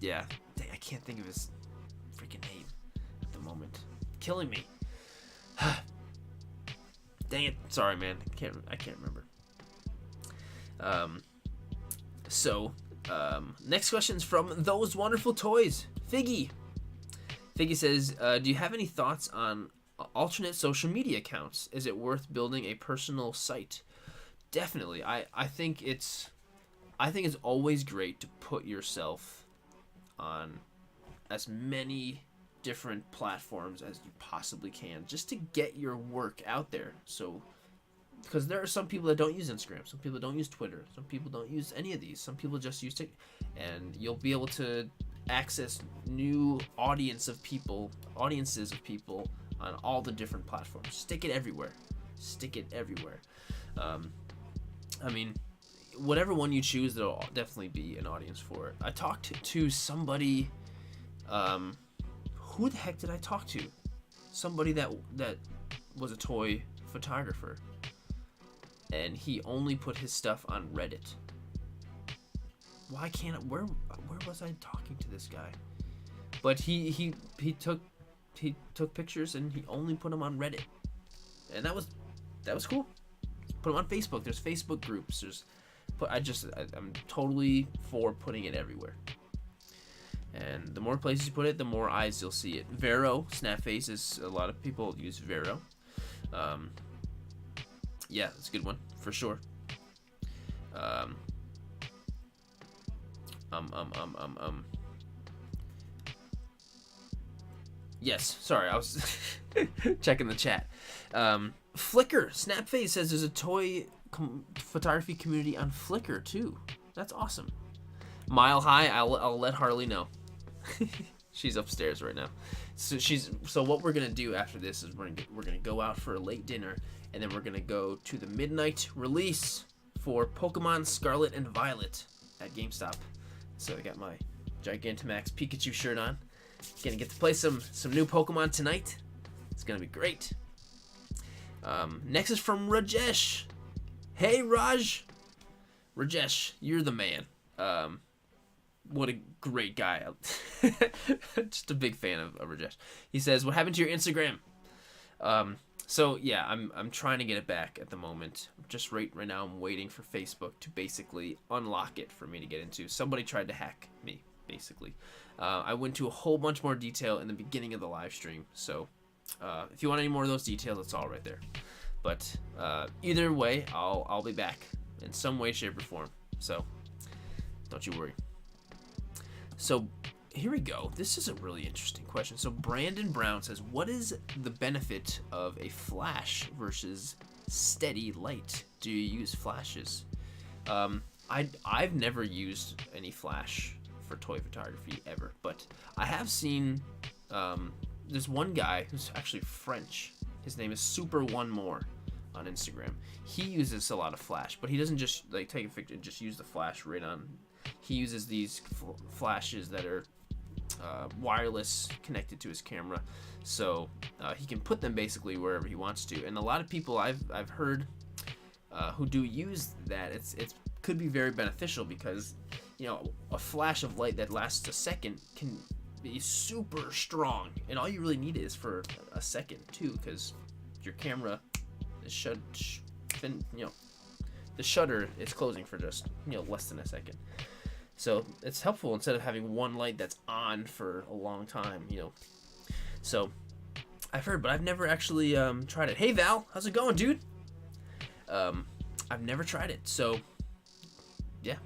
Yeah, I can't think of his freaking name at the moment. Killing me. Dang it. Sorry, man. I can't remember. Next question's from Those Wonderful Toys. Figgy. Figgy says, do you have any thoughts on alternate social media accounts? Is it worth building a personal site? Definitely. I think it's always great to put yourself on as many different platforms as you possibly can, just to get your work out there. So, because there are some people that don't use Instagram, some people don't use Twitter, some people don't use any of these, some people just use TikTok, and you'll be able to access new audiences of people on all the different platforms. Stick it everywhere. I mean, whatever one you choose, there'll definitely be an audience for it. I talked to somebody, who the heck did I talk to? Somebody that was a toy photographer, and he only put his stuff on Reddit. Why can't I, where was I talking to this guy? But he took pictures and he only put them on Reddit, and that was cool. Put them on Facebook. There's Facebook groups. I'm totally for putting it everywhere. And the more places you put it, the more eyes you'll see it. Vero, Snapface, is a lot of people use Vero. Yeah, it's a good one for sure. Yes, sorry, I was checking the chat. Flickr, Snapface says there's a toy photography community on Flickr too. That's awesome. Mile High, I'll let Harley know. She's upstairs right now. So what we're gonna do after this is we're gonna go out for a late dinner, and then we're gonna go to the midnight release for Pokemon Scarlet and Violet at GameStop. So I got my Gigantamax Pikachu shirt on. Gonna get to play some new Pokemon tonight. It's gonna be great. Next is from Rajesh. Hey Rajesh, you're the man. What a great guy. Just a big fan of Rajesh. He says, what happened to your Instagram? So yeah, I'm trying to get it back at the moment. Just right now I'm waiting for Facebook to basically unlock it for me to get into. Somebody tried to hack me, basically. I went to a whole bunch more detail in the beginning of the live stream. So if you want any more of those details, it's all right there. But either way, I'll be back in some way, shape, or form. So don't you worry. So here we go. This is a really interesting question. So Brandon Brown says, what is the benefit of a flash versus steady light? Do you use flashes? I've never used any flash for toy photography ever, but I have seen there's one guy who's actually French. His name is Super One More on Instagram. He uses a lot of flash, but he doesn't just like take a picture and just use the flash right on. He uses these flashes that are wireless, connected to his camera, so he can put them basically wherever he wants to. And a lot of people I've heard who do use that, it's could be very beneficial, because you know, a flash of light that lasts a second can be super strong, and all you really need is for a second too, because your camera is the shutter is closing for just less than a second. So it's helpful instead of having one light that's on for a long time, So I've heard, but I've never actually tried it. Hey Val, how's it going, dude? I've never tried it, so yeah.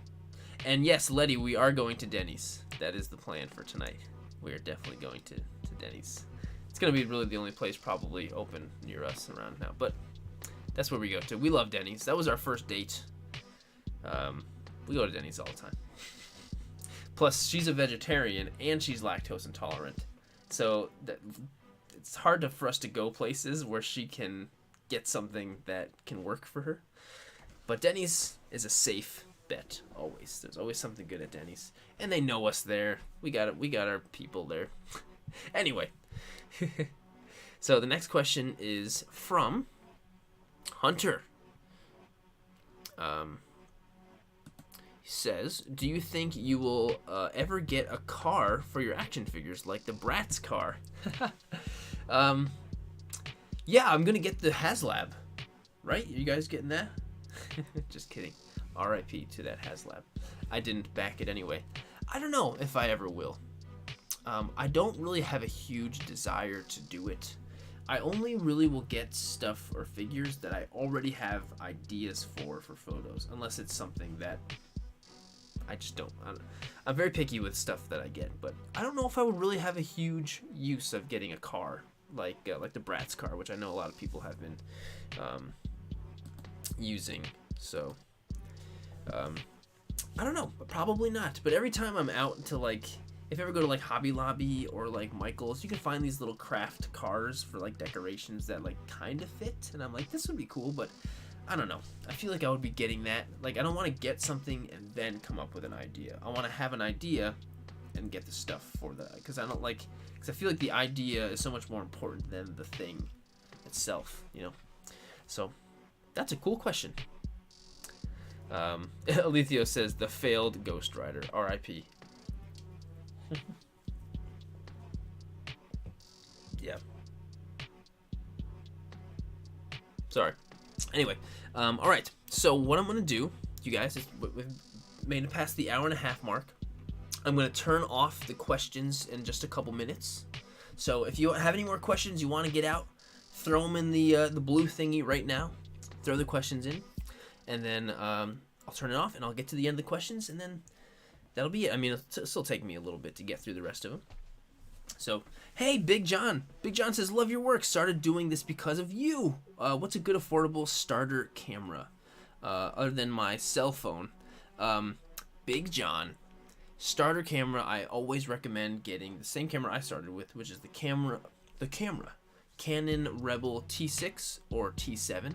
And yes, Letty, we are going to Denny's. That is the plan for tonight. We are definitely going to Denny's. It's gonna be really the only place probably open near us around now, but that's where we go to. We love Denny's. That was our first date. We go to Denny's all the time. Plus, she's a vegetarian and she's lactose intolerant, so it's hard for us to go places where she can get something that can work for her. But Denny's is a safe bet always. There's always something good at Denny's, and they know us there. We got our people there. Anyway, so the next question is from Hunter. He says, do you think you will ever get a car for your action figures, like the Bratz car? Yeah, I'm gonna get the HasLab. Right? You guys getting that? Just kidding. RIP to that HasLab. I didn't back it anyway. I don't know if I ever will. I don't really have a huge desire to do it. I only really will get stuff or figures that I already have ideas for photos, unless it's something that I just don't. I'm very picky with stuff that I get, but I don't know if I would really have a huge use of getting a car like the Bratz car, which I know a lot of people have been using. So I don't know, but probably not. But every time I'm out to if you ever go to Hobby Lobby or Michael's, you can find these little craft cars for decorations that kind of fit, and I'm like, this would be cool, but I don't know. I feel like I would be getting that. I don't want to get something and then come up with an idea. I want to have an idea and get the stuff for that, because I feel like the idea is so much more important than the thing itself, So that's a cool question. Alethio says the failed Ghost Rider, RIP. Yeah. Sorry. Anyway, all right. So what I'm going to do, you guys, is we've made it past the hour and a half mark. I'm going to turn off the questions in just a couple minutes. So if you have any more questions you want to get out, throw them in the blue thingy right now. Throw the questions in, and then I'll turn it off, and I'll get to the end of the questions, and then that'll be it. I mean, it'll still take me a little bit to get through the rest of them. So, hey, Big John. Big John says, love your work. Started doing this because of you. What's a good affordable starter camera other than my cell phone? Big John, starter camera, I always recommend getting the same camera I started with, which is the camera Canon Rebel T6 or T7.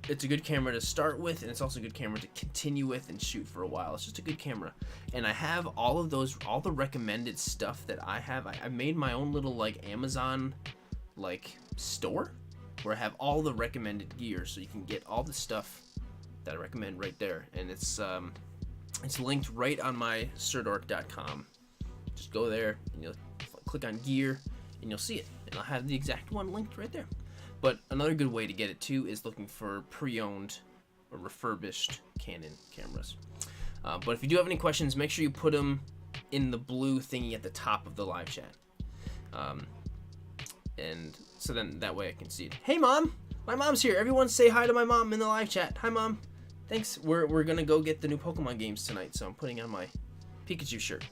It's a good camera to start with, and it's also a good camera to continue with and shoot for a while. It's just a good camera. And I have all the recommended stuff that I have. I made my own little Amazon store where I have all the recommended gear, so you can get all the stuff that I recommend right there. And it's It's linked right on my Sirdork.com. Just go there and you'll click on gear and you'll see it. And I'll have the exact one linked right there. But another good way to get it too is looking for pre-owned or refurbished Canon cameras. But if you do have any questions, make sure you put them in the blue thingy at the top of the live chat. And so then that way I can see it. Hey mom! My mom's here. Everyone say hi to my mom in the live chat. Hi mom. Thanks. We're gonna go get the new Pokemon games tonight, so I'm putting on my Pikachu shirt.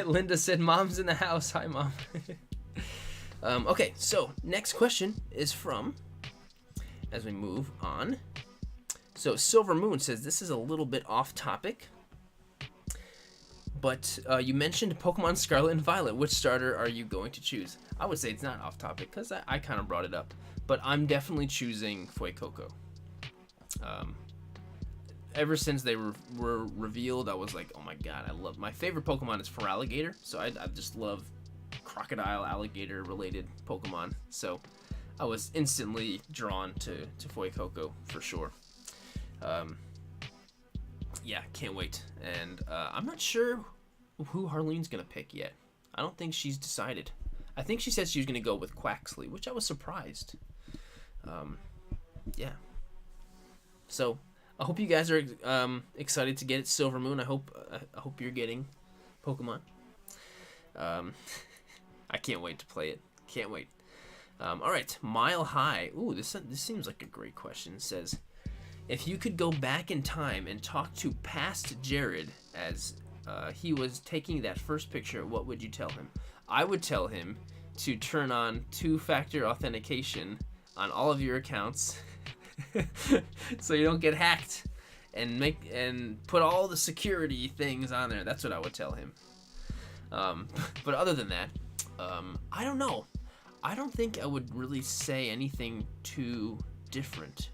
Linda said mom's in the house. Hi mom. Okay, so next question is from, as we move on. So Silver Moon says, this is a little bit off topic, but you mentioned Pokemon Scarlet and Violet. Which starter are you going to choose? I would say it's not off topic because I kind of brought it up, but I'm definitely choosing Fuecoco. Ever since they were revealed, I was like, oh my god, I love, my favorite Pokemon is Feraligatr, so I just love crocodile, alligator related Pokemon, so I was instantly drawn to Fuecoco for sure. Yeah, can't wait. And I'm not sure who Harleen's gonna pick yet. I don't think she's decided. I think she said she was gonna go with Quaxley, which I was surprised. Yeah. So I hope you guys are excited to get it, Silver Moon. I hope you're getting Pokemon. I can't wait to play it. Can't wait. All right, Mile High. Ooh, this seems like a great question. It says, if you could go back in time and talk to past Jared as he was taking that first picture, what would you tell him? I would tell him to turn on two-factor authentication on all of your accounts so you don't get hacked, and put all the security things on there. That's what I would tell him. But other than that, I don't know. I don't think I would really say anything too different.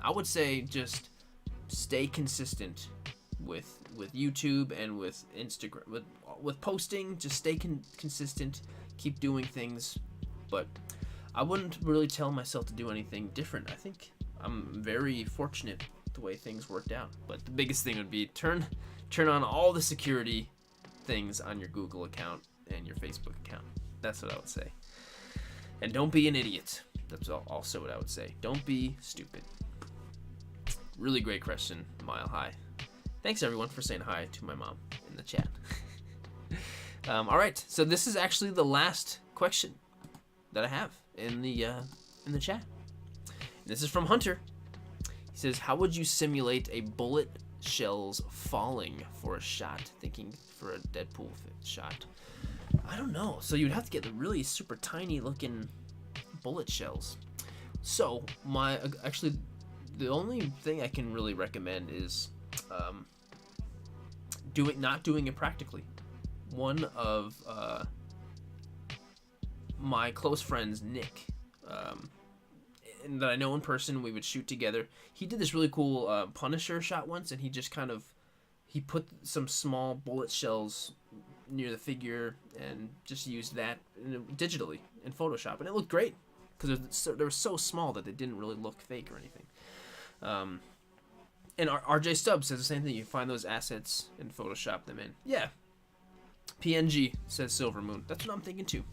I would say just stay consistent with YouTube and with Instagram, with posting. Just stay consistent, keep doing things. But I wouldn't really tell myself to do anything different. I think I'm very fortunate the way things worked out. But the biggest thing would be turn on all the security things on your Google account and your Facebook account. That's what I would say. And don't be an idiot. That's also what I would say. Don't be stupid. Really great question, Mile High. Thanks everyone for saying hi to my mom in the chat. All right, so this is actually the last question that I have in the chat. This is from Hunter. He says, how would you simulate a bullet shells falling for a shot? Thinking for a Deadpool shot. I don't know. So you'd have to get the really super tiny looking bullet shells. So actually the only thing I can really recommend is not doing it practically. One of my close friends, Nick, that I know in person, we would shoot together. He did this really cool Punisher shot once, and he put some small bullet shells near the figure and just used that digitally in Photoshop, and it looked great because they were so small that they didn't really look fake or anything. And RJ Stubbs says the same thing. You find those assets and Photoshop them in. Yeah. PNG, says Silver Moon. That's what I'm thinking too.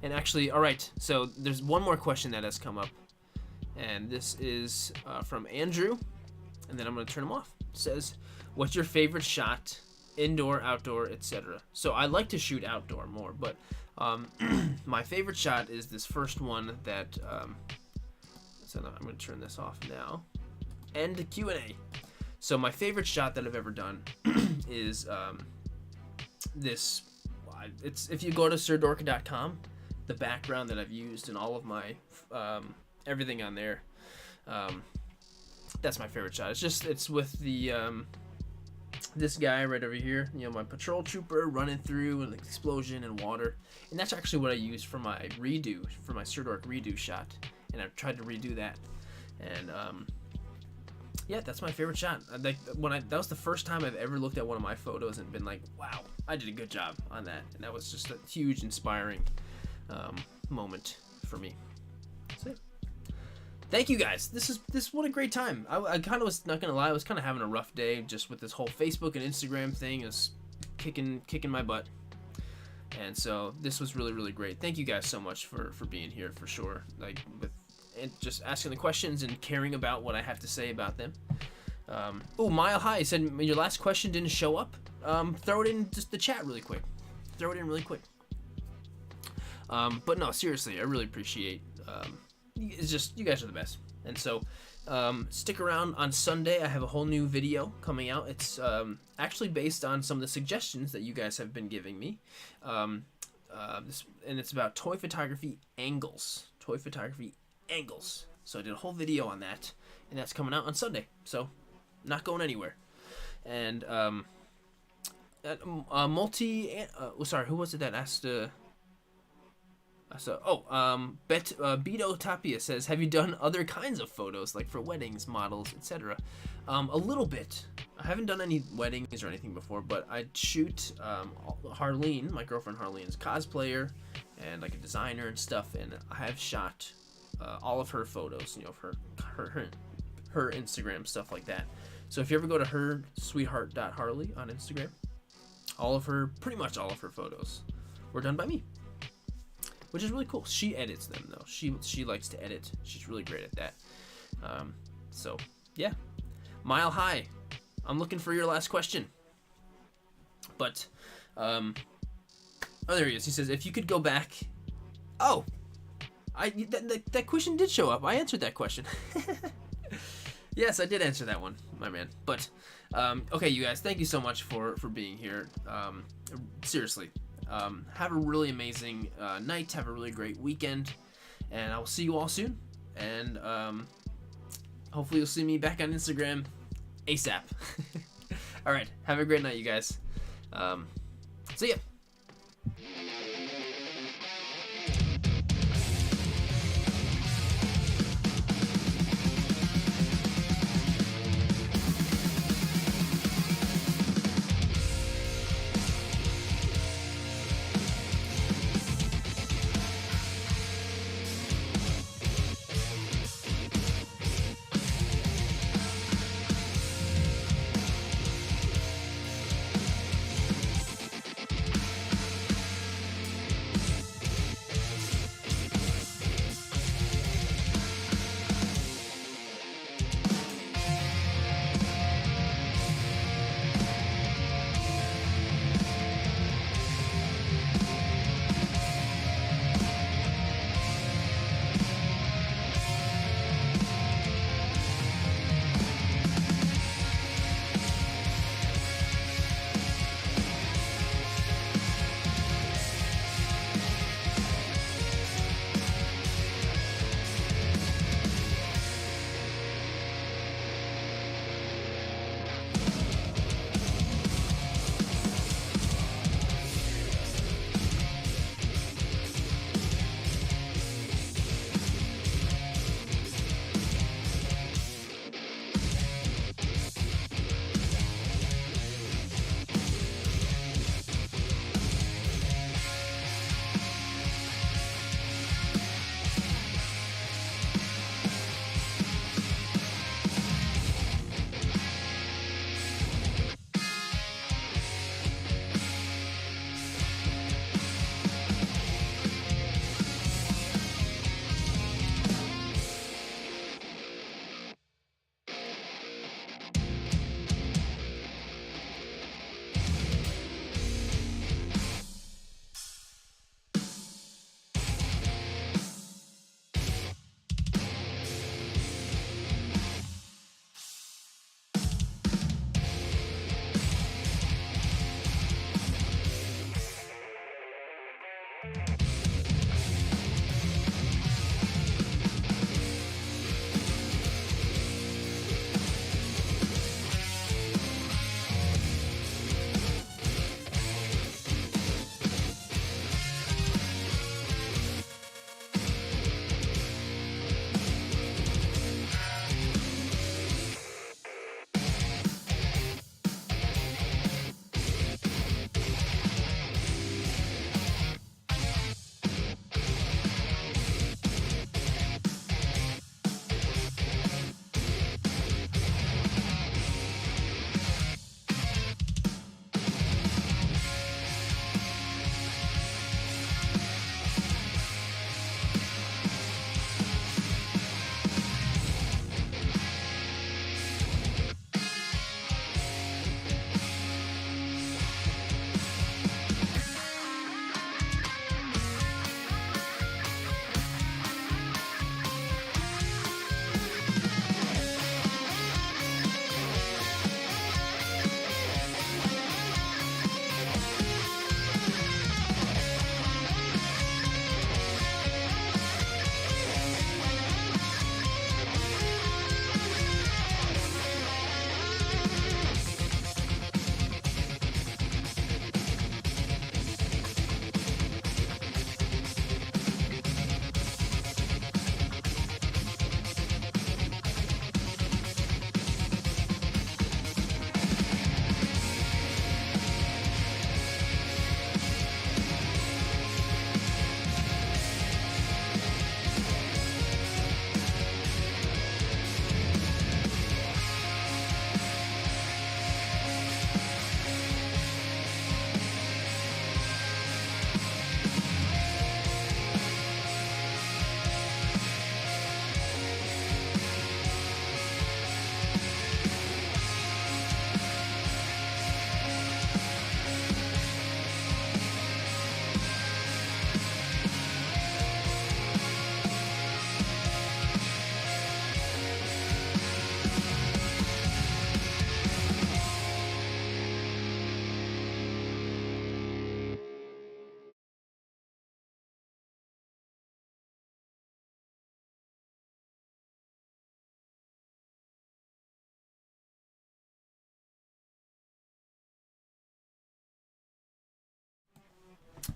And actually, all right, so there's one more question that has come up, and this is from Andrew, and then I'm going to turn him off. It says, what's your favorite shot, indoor, outdoor, etc.? So I like to shoot outdoor more, but my favorite shot is this first one that, so I'm going to turn this off now. End Q&A. So my favorite shot that I've ever done is this. It's, if you go to sirdork.com, the background that I've used in all of my everything on there, that's my favorite shot. It's with the this guy right over here, my patrol trooper running through an explosion and water, and that's actually what I used for my Sirdork redo shot, and I've tried to redo that, and yeah, that's my favorite shot. That was the first time I've ever looked at one of my photos and been like, wow, I did a good job on that. And that was just a huge, inspiring moment for me. That's it. thank you guys. This what a great time. I kind of was not gonna lie. I was kind of having a rough day just with this whole Facebook and Instagram thing. Is kicking my butt. And so this was really, really great. Thank you guys so much for being here, for sure. Like, and just asking the questions and caring about what I have to say about them. Oh, Mile High said your last question didn't show up. Throw it in just the chat really quick. Throw it in really quick. But no, seriously, I really appreciate. It's just, you guys are the best. And so, stick around on Sunday. I have a whole new video coming out. It's actually based on some of the suggestions that you guys have been giving me. And it's about toy photography angles. Toy photography angles. So I did a whole video on that, and that's coming out on Sunday. So, not going anywhere. And sorry, who was it that asked? Beto Tapia says, have you done other kinds of photos, like for weddings, models, etc.? A little bit. I haven't done any weddings or anything before, but I shoot. Harleen, my girlfriend Harleen, is a cosplayer and like a designer and stuff, and I have shot all of her photos, of her Instagram, stuff like that. So if you ever go to her sweetheart.harley on Instagram, pretty much all of her photos were done by me, which is really cool. She edits them though. She likes to edit. She's really great at that. So yeah, Mile High, I'm looking for your last question. But there he is. He says, if you could go back. Oh, that question did show up. I answered that question. Yes, I did answer that one, my man. But okay, you guys, thank you so much for being here. Seriously. Have a really amazing night. Have a really great weekend, and I will see you all soon. And hopefully you'll see me back on Instagram ASAP. All right, have a great night, you guys. See ya.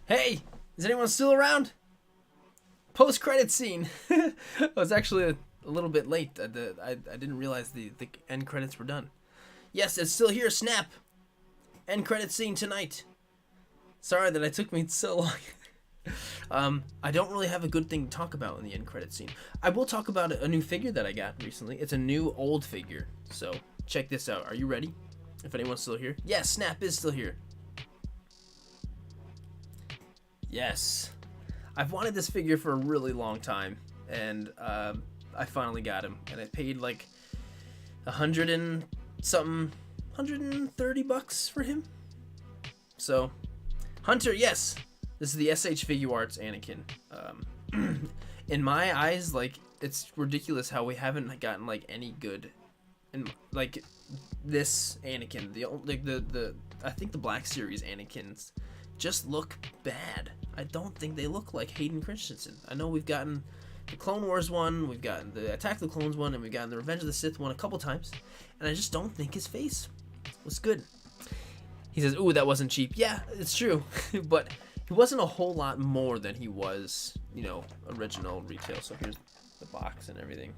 Hey, is anyone still around? Post-credit scene. I was actually a little bit late. I didn't realize the end credits were done. Yes, it's still here, Snap. End credit scene tonight. Sorry that it took me so long. I don't really have a good thing to talk about in the end credit scene. I will talk about a new figure that I got recently. It's a new old figure. So check this out. Are you ready? If anyone's still here. Yes, Snap is still here. Yes. I've wanted this figure for a really long time, and I finally got him, and I paid like $130 for him. So, Hunter, yes, this is the SH Figure Arts Anakin. In my eyes, like, it's ridiculous how we haven't gotten like any good, and like this Anakin, the I think the Black Series Anakins just look bad. I don't think they look like Hayden Christensen. I know we've gotten the Clone Wars one, we've gotten the Attack of the Clones one, and we've gotten the Revenge of the Sith one a couple times, and I just don't think his face was good. He says, ooh, that wasn't cheap. Yeah, it's true, but he wasn't a whole lot more than he was, you know, original retail. So here's the box and everything.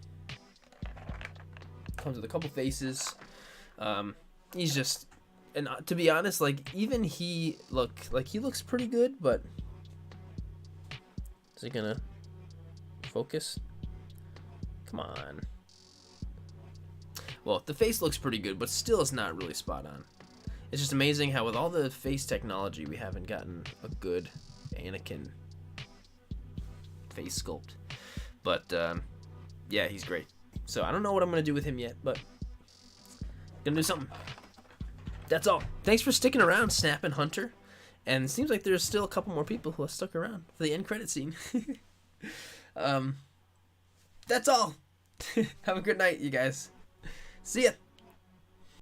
Comes with a couple faces. He's just, and to be honest, like, even he looks pretty good, but is it gonna focus? Come on. Well, the face looks pretty good, but still it's not really spot on. It's just amazing how with all the face technology, we haven't gotten a good Anakin face sculpt. But, yeah, he's great. So I don't know what I'm gonna do with him yet, but gonna do something. That's all. Thanks for sticking around, Snap and Hunter. And it seems like there's still a couple more people who have stuck around for the end credit scene. That's all. Have a good night, you guys. See ya.